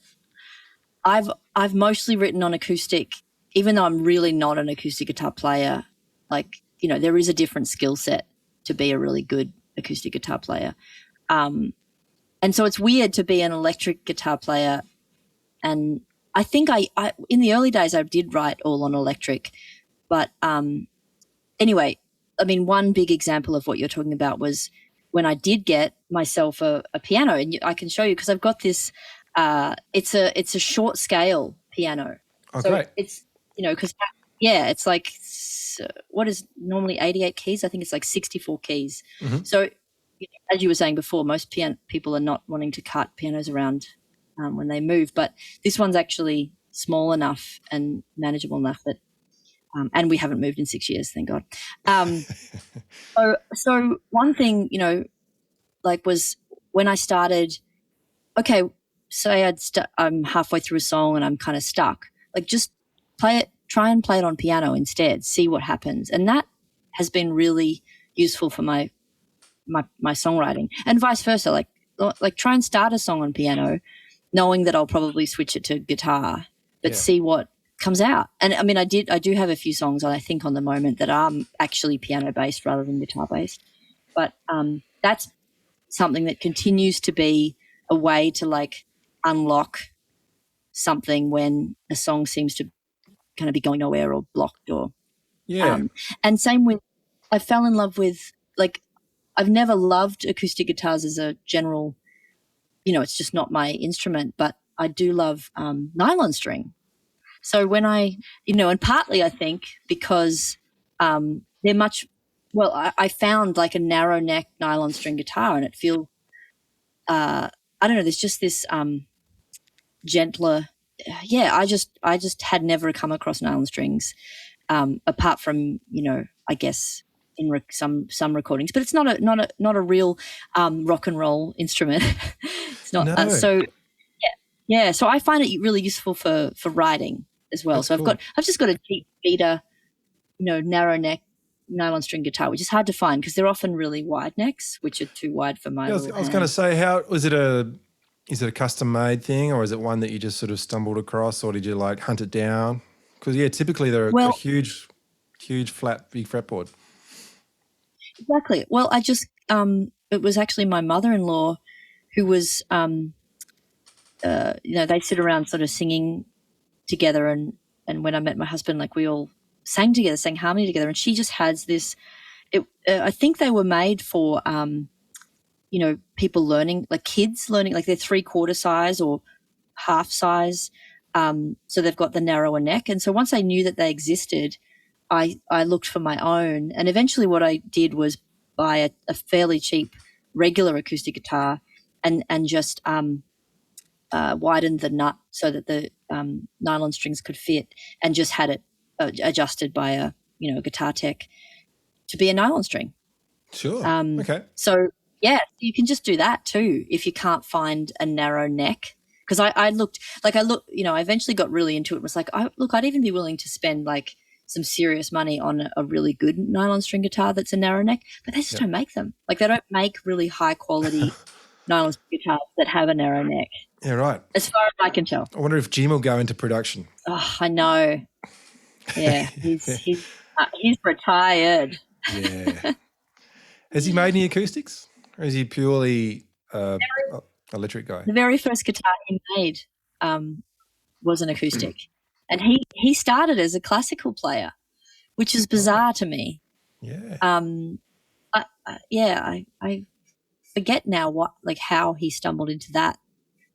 I've mostly written on acoustic, even though I'm really not an acoustic guitar player. Like, you know, there is a different skill set to be a really good acoustic guitar player. And so it's weird to be an electric guitar player. And I think I in the early days I did write all on electric. But anyway, I mean, one big example of what you're talking about was when I did get myself a piano, and I can show you because I've got this. It's a short scale piano. Oh, so great. It's, you know, because it's like what is normally 88 keys. I think it's like 64 keys. Mm-hmm. So, you know, as you were saying before, most people are not wanting to cart pianos around when they move, but this one's actually small enough and manageable enough that. And we haven't moved in 6 years, thank God. So one thing, you know, like was when I started, okay, say I'm halfway through a song and I'm kind of stuck, like just try and play it on piano instead, see what happens. And that has been really useful for my songwriting, and vice versa. Like try and start a song on piano, knowing that I'll probably switch it to guitar, but see what comes out. And I mean, I do have a few songs I think on the moment that are actually piano based rather than guitar based, but that's something that continues to be a way to like unlock something when a song seems to kind of be going nowhere or blocked or and same with, I fell in love with, like, I've never loved acoustic guitars as a general, you know, it's just not my instrument, but I do love nylon string. So when I, you know, and partly I think because they're much, well, I found like a narrow neck nylon string guitar and it feels, I don't know, there's just this gentler, I just had never come across nylon strings apart from, you know, I guess in some recordings, but it's not a real rock and roll instrument. It's not. No. So I find it really useful for writing as well. That's so cool. I've just got a cheap beater, you know, narrow neck nylon string guitar, which is hard to find because they're often really wide necks, which are too wide for my. I was going to say, is it a custom made thing, or is it one that you just sort of stumbled across, or did you like hunt it down? Because typically they're a huge flat big fretboard. Exactly. Well, I just it was actually my mother-in-law who was you know, they sit around sort of singing together, and when I met my husband, like we all sang together, sang harmony together, and she just has this. I think they were made for you know, people learning, like kids learning, like they're 3/4 size or half size. So they've got the narrower neck, and so once I knew that they existed, I looked for my own, and eventually what I did was buy a fairly cheap regular acoustic guitar and just widened the nut so that the nylon strings could fit, and just had it adjusted by a guitar tech to be a nylon string. Sure. Okay. So you can just do that too if you can't find a narrow neck. Because I looked, you know, I eventually got really into it and was like, I'd even be willing to spend like some serious money on a really good nylon string guitar that's a narrow neck, but they just don't make them. Like they don't make really high quality nylon string guitars that have a narrow neck. Yeah, right. As far as I can tell. I wonder if Jim will go into production. Oh, I know. Yeah, he's retired. Yeah. Has he made any acoustics, or is he purely electric guy? The very first guitar he made was an acoustic, and he started as a classical player, which is bizarre to me. Yeah. I forget now how he stumbled into that,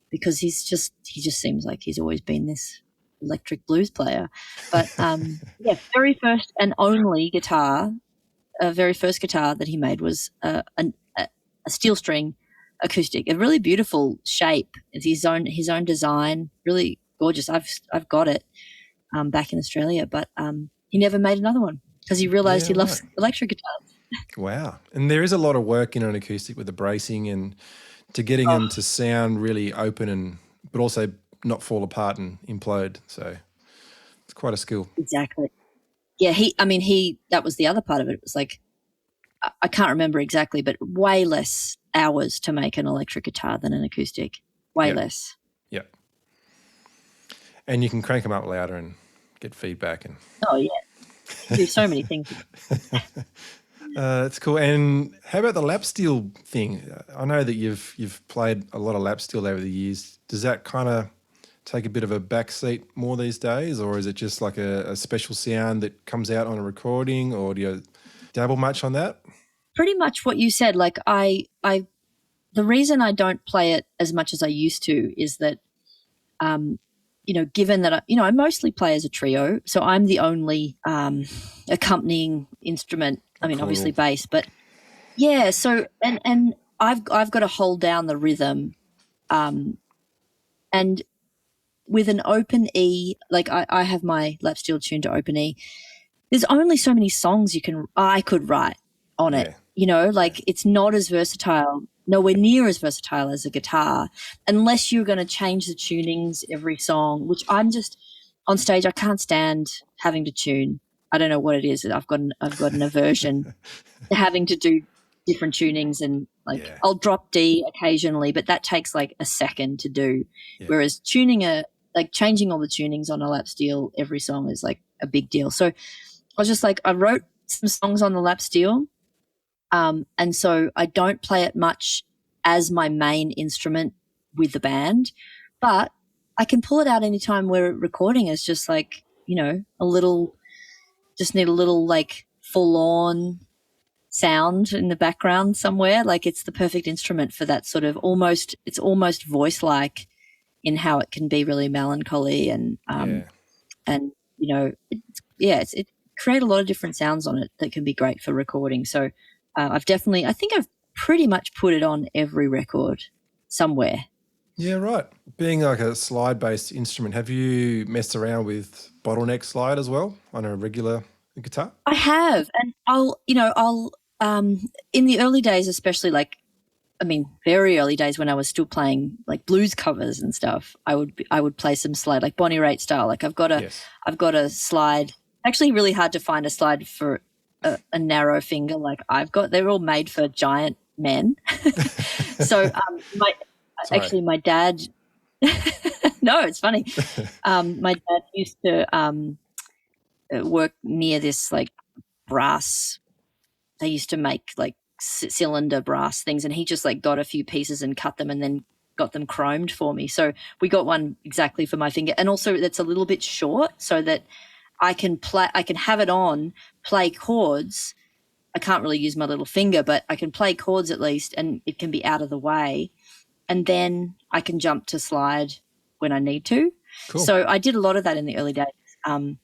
because he just seems like he's always been this electric blues player. But very first and only guitar, very first guitar that he made was a steel string acoustic, a really beautiful shape. It's his own design, really gorgeous. I've got it back in Australia, but he never made another one because he realised he loves electric guitars. Wow. And there is a lot of work in an acoustic with the bracing and to getting them to sound really open but also not fall apart and implode. So it's quite a skill. Exactly. Yeah, that was the other part of it. It was like I can't remember exactly, but way less hours to make an electric guitar than an acoustic. Way less. Yeah. And you can crank them up louder and get feedback. And Oh, yeah. Do so many things. That's cool. And how about the lap steel thing? I know that you've played a lot of lap steel over the years. Does that kind of take a bit of a backseat more these days, or is it just like a special sound that comes out on a recording, or do you dabble much on that? Pretty much what you said. Like the reason I don't play it as much as I used to is that, given that I mostly play as a trio, so I'm the only accompanying instrument. I mean, obviously bass, but yeah. So and I've got to hold down the rhythm, and with an open E, like I have my lap steel tuned to open E. There's only so many songs I could write on it. It's not as versatile, nowhere near as versatile as a guitar, unless you're going to change the tunings every song, which I'm just on stage. I can't stand having to tune. I don't know what it is. I've got an aversion to having to do different tunings, and I'll drop D occasionally, but that takes like a second to do. Yeah. Whereas changing all the tunings on a lap steel every song is like a big deal. So I was just like, I wrote some songs on the lap steel. And so I don't play it much as my main instrument with the band, but I can pull it out anytime we're recording. It's just like, just need a little like full-on sound in the background somewhere. Like it's the perfect instrument for that sort of it's almost voice-like in how it can be really melancholy and it create a lot of different sounds on it that can be great for recording. So I think I've pretty much put it on every record somewhere. Yeah, right. Being like a slide-based instrument, have you messed around with bottleneck slide as well on a regular guitar? I have, and I'll in the early days, especially very early days when I was still playing like blues covers and stuff, I would play some slide, like Bonnie Raitt style. Like I've got a slide. Actually, really hard to find a slide for a narrow finger like I've got. They're all made for giant men. So my dad no, it's funny. My dad used to work near this like brass. They used to make like cylinder brass things, and he just like got a few pieces and cut them and then got them chromed for me. So we got one exactly for my finger, and also that's a little bit short so that I can have it on, play chords. I can't really use my little finger, but I can play chords at least, and it can be out of the way. And then I can jump to slide when I need to. Cool. So I did a lot of that in the early days. I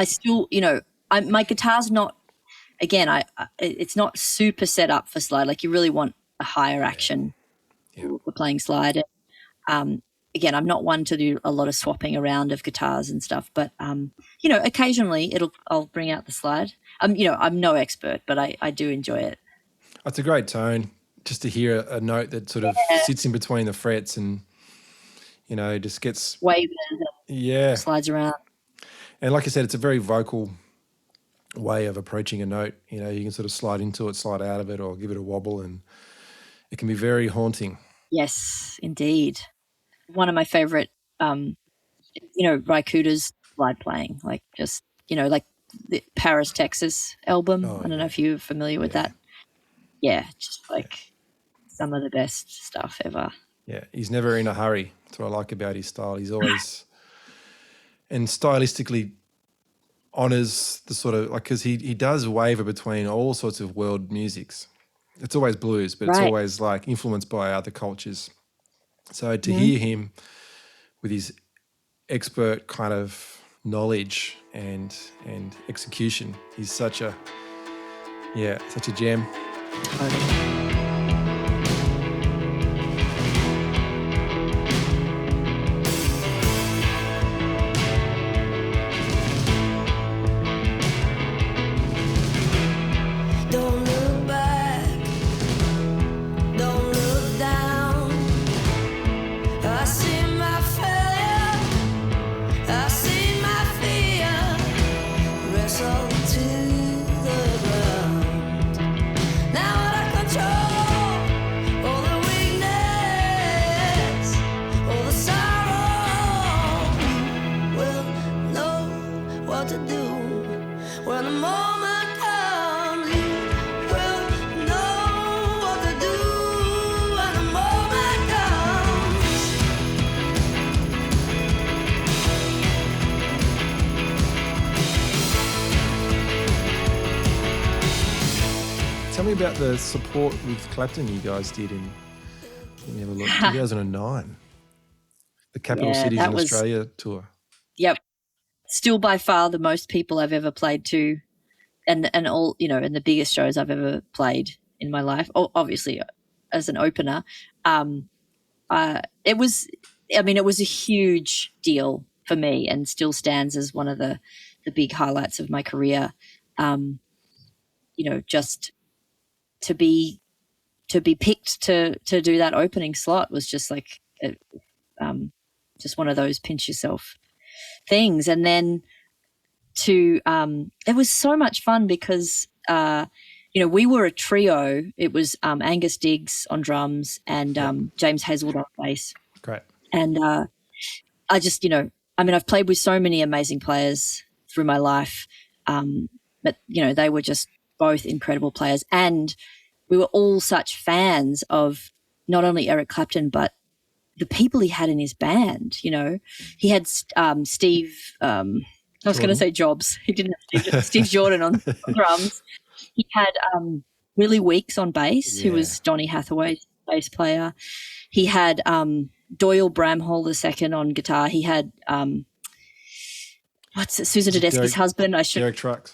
still, my guitar's not, again, it's not super set up for slide. Like you really want a higher action for playing slide. Again, I'm not one to do a lot of swapping around of guitars and stuff, but occasionally I'll bring out the slide. I'm no expert, but I do enjoy it. It's a great tone just to hear a note that sort of sits in between the frets and just gets waves and slides around. And like I said, it's a very vocal way of approaching a note. You can sort of slide into it, slide out of it, or give it a wobble, and it can be very haunting. Yes, indeed. One of my favorite, Raikuda's slide playing, like just, like the Paris, Texas album. I don't know if you're familiar with that. Yeah, just like some of the best stuff ever. Yeah, he's never in a hurry. That's what I like about his style. He's always, and stylistically honours the sort of, like, because he does waver between all sorts of world musics. It's always blues, but it's always like influenced by other cultures. So to hear him with his expert kind of knowledge and execution, he's such a gem. Tell me about the support with Clapton you guys did in 2009. The Capital Cities in Australia tour. Yep. Still by far the most people I've ever played to, and all, and the biggest shows I've ever played in my life. Obviously as an opener. It was a huge deal for me and still stands as one of the big highlights of my career. Just to be picked to do that opening slot was just like just one of those pinch yourself things. And then it was so much fun because we were a trio. It was Angus Diggs on drums and James Hazelwood on bass. Great. And I've played with so many amazing players through my life, but they were just both incredible players, and we were all such fans of not only Eric Clapton but the people he had in his band. He had Steve. I was going to say Jobs. He didn't have Steve Jordan on drums. He had Willie Weeks on bass, who was Donny Hathaway's bass player. He had Doyle Bramhall II on guitar. He had Susan Tedeschi's husband?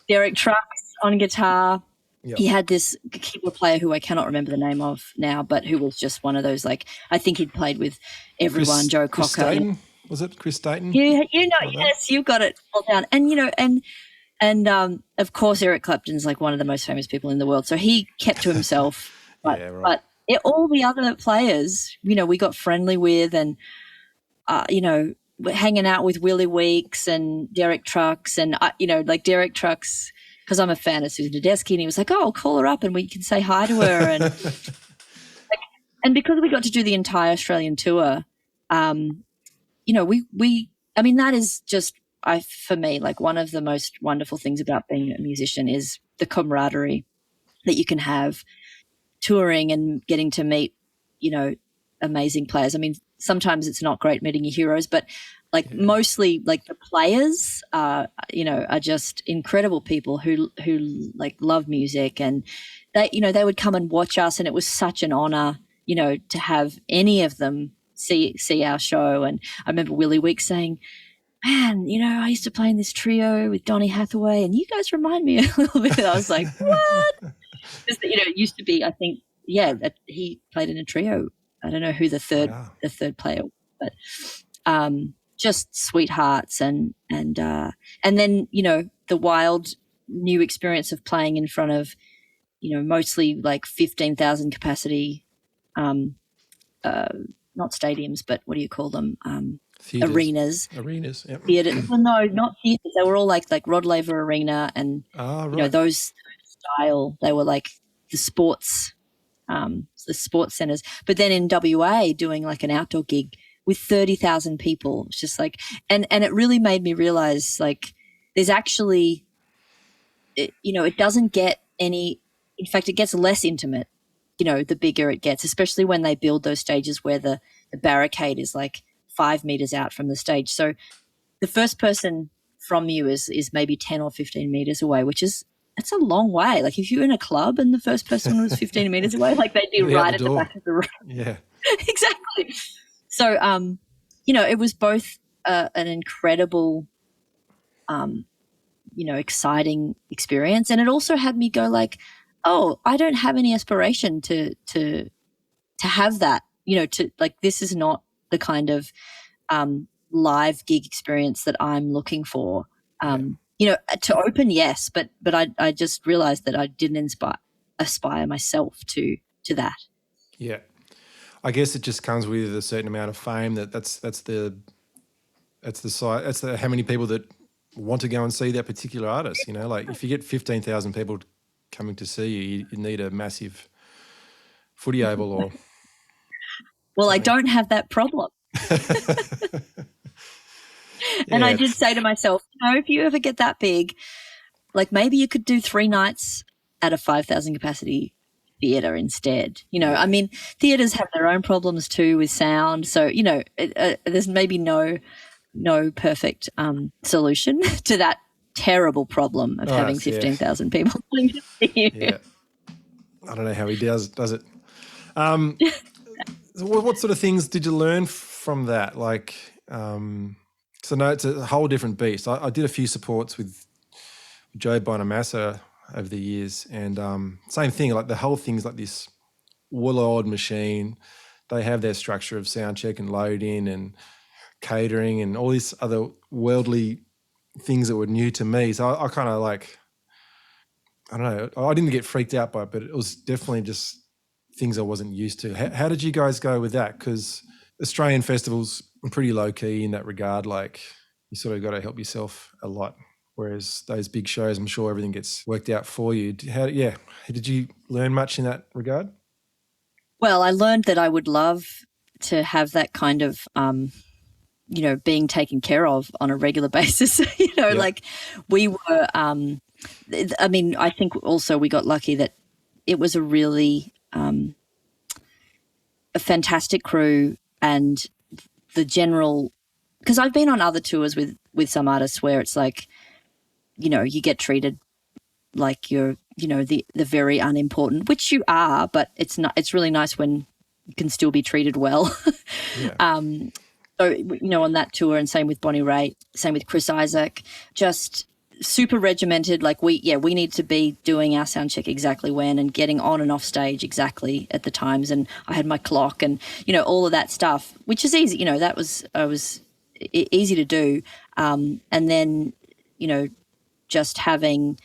Derek Trucks on guitar. Yep. He had this keyboard player who I cannot remember the name of now, but who was just one of those, like, I think he'd played with everyone. Joe Cocker. Staten? Was it Chris Staten? Yes, you got it all down. And of course Eric Clapton's like one of the most famous people in the world, so he kept to himself. But all the other players, we got friendly with, and hanging out with Willie Weeks and Derek Trucks, and like Derek Trucks, because I'm a fan of Susan Tedeschi, and he was like, "Oh, I'll call her up and we can say hi to her." And and because we got to do the entire Australian tour, that is just, for me, like, one of the most wonderful things about being a musician is the camaraderie that you can have touring and getting to meet, amazing players. I mean, sometimes it's not great meeting your heroes, but mostly like the players are just incredible people who like love music, and they would come and watch us, and it was such an honor, to have any of them see our show. And I remember Willie Weeks saying, "Man, I used to play in this trio with Donny Hathaway, and you guys remind me a little bit." I was like, "What?" Just, it used to be, I think, that he played in a trio. I don't know who the third player was, but just sweethearts, and then the wild new experience of playing in front of mostly like 15,000 capacity, not stadiums, but what do you call them? Arenas. Yep. Theaters. Well, no, not theaters. They were all like Rod Laver Arena and those style. They were like the sports centers. But then in WA, doing like an outdoor gig with 30,000 people, it's just like, and it really made me realize, like, there's actually, it doesn't get any. In fact, it gets less intimate. The bigger it gets, especially when they build those stages where the barricade is like 5 meters out from the stage. So the first person from you is maybe 10 or 15 meters away, that's a long way. Like, if you're in a club and the first person was 15 meters away, like, they'd be right at the back of the room. Yeah. Exactly. So, it was both an incredible, exciting experience. And it also had me go like, oh, I don't have any aspiration to have that, to, like, this is not the kind of live gig experience that I'm looking for. To open, yes, but I just realized that I didn't aspire myself to that. Yeah, I guess it just comes with a certain amount of fame. That's how many people that want to go and see that particular artist. Like, if you get 15,000 people coming to see you need a massive footy oval or. Well, I don't have that problem. And I did say to myself, if you ever get that big, like, maybe you could do 3 nights at a 5,000 capacity theatre instead. I mean, theatres have their own problems too with sound. So, there's maybe no perfect solution to that terrible problem of having 15,000 people coming to see you. Yeah. don't know how he does it. So what sort of things did you learn from that? Like, so no, it's a whole different beast. I did a few supports with Joe Bonamassa over the years, and same thing. Like the whole thing's like this well-oiled machine. They have their structure of sound check and load in and catering and all these other worldly things that were new to me. So I kind of like, I don't know. I didn't get freaked out by it, but it was definitely just things I wasn't used to. How did you guys go with that? Because Australian festivals are pretty low key in that regard. Like you sort of got to help yourself a lot. Whereas those big shows, I'm sure everything gets worked out for you. Did you learn much in that regard? Well, I learned that I would love to have that kind of, being taken care of on a regular basis. Like we were, I think also we got lucky that it was a really a fantastic crew, and the general, because I've been on other tours with some artists where it's like, you get treated like you're, the very unimportant, which you are, but it's really nice when you can still be treated well. Yeah. So, on that tour, and same with Bonnie Raitt, same with Chris Isaak, just super regimented. Like we need to be doing our sound check exactly when and getting on and off stage exactly at the times. And I had my clock and, all of that stuff, which is easy. That was easy to do. And then, just having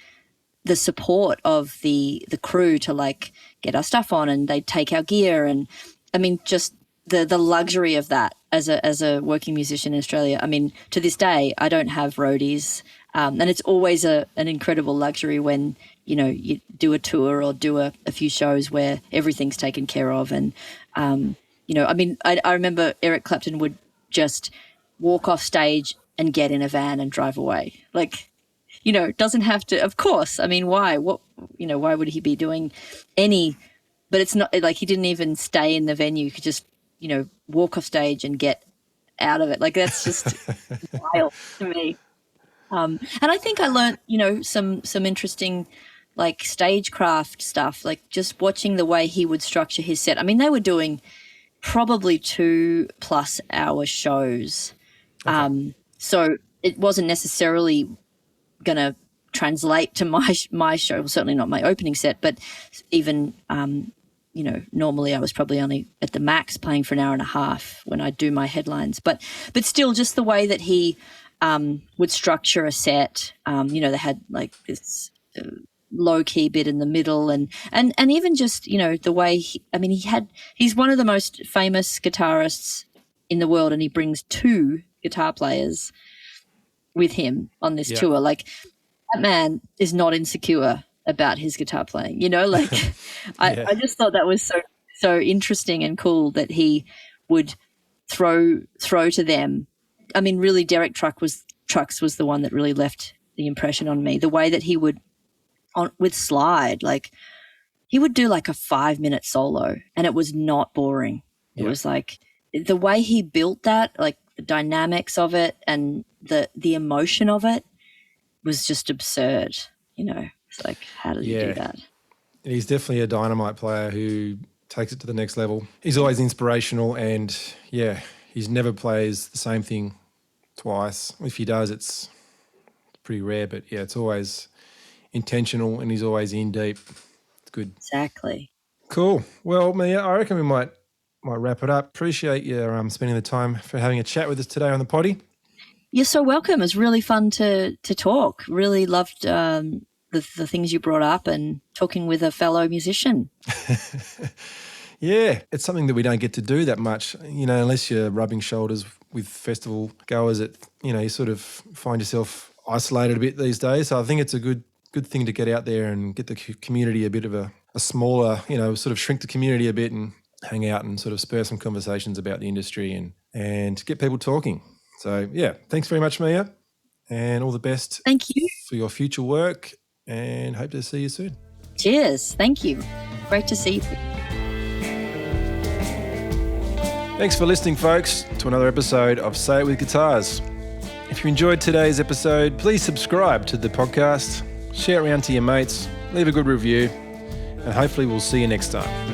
the support of the crew to like get our stuff on, and they'd take our gear. And I mean, just the luxury of that as a working musician in Australia. I mean, to this day, I don't have roadies. And it's always an incredible luxury when, you do a tour or do a few shows where everything's taken care of. And, I remember Eric Clapton would just walk off stage and get in a van and drive away. Like, doesn't have to, of course. I mean, why? Why would he be doing any, but it's not like he didn't even stay in the venue. He could just, walk off stage and get out of it. Like that's just wild to me. And I think I learned, some interesting like stagecraft stuff, like just watching the way he would structure his set. I mean, they were doing probably 2+ hour shows. Okay. So it wasn't necessarily going to translate to my show, well, certainly not my opening set, but even, normally I was probably only at the max playing for an hour and a half when I do my headlines, but still just the way that he would structure a set. They had like this low key bit in the middle and even just, the way he's one of the most famous guitarists in the world, and he brings 2 guitar players with him on this tour. Like that man is not insecure about his guitar playing, I just thought that was so interesting and cool that he would throw to them. I mean, really, Derek Trucks was the one that really left the impression on me. The way that he would, with Slide, like he would do like a 5-minute solo, and it was not boring. It was like the way he built that, like the dynamics of it and the emotion of it was just absurd. It's like, how did he do that? He's definitely a dynamite player who takes it to the next level. He's always inspirational, and he never plays the same thing twice. If he does, it's pretty rare, but it's always intentional, and he's always in deep. It's good. Exactly. Cool. Well, Mia, I reckon we might wrap it up. Appreciate you spending the time for having a chat with us today on the potty. You're so welcome. It was really fun to talk. Really loved the things you brought up and talking with a fellow musician. Yeah, it's something that we don't get to do that much, unless you're rubbing shoulders with festival goers. You sort of find yourself isolated a bit these days. So I think it's a good thing to get out there and get the community a bit of a smaller, sort of shrink the community a bit and hang out and sort of spur some conversations about the industry and get people talking. So, thanks very much, Mia, and all the best. Thank you. For your future work, and hope to see you soon. Cheers. Thank you. Great to see you. Thanks for listening, folks, to another episode of Say It With Guitars. If you enjoyed today's episode, please subscribe to the podcast, share it around to your mates, leave a good review, and hopefully we'll see you next time.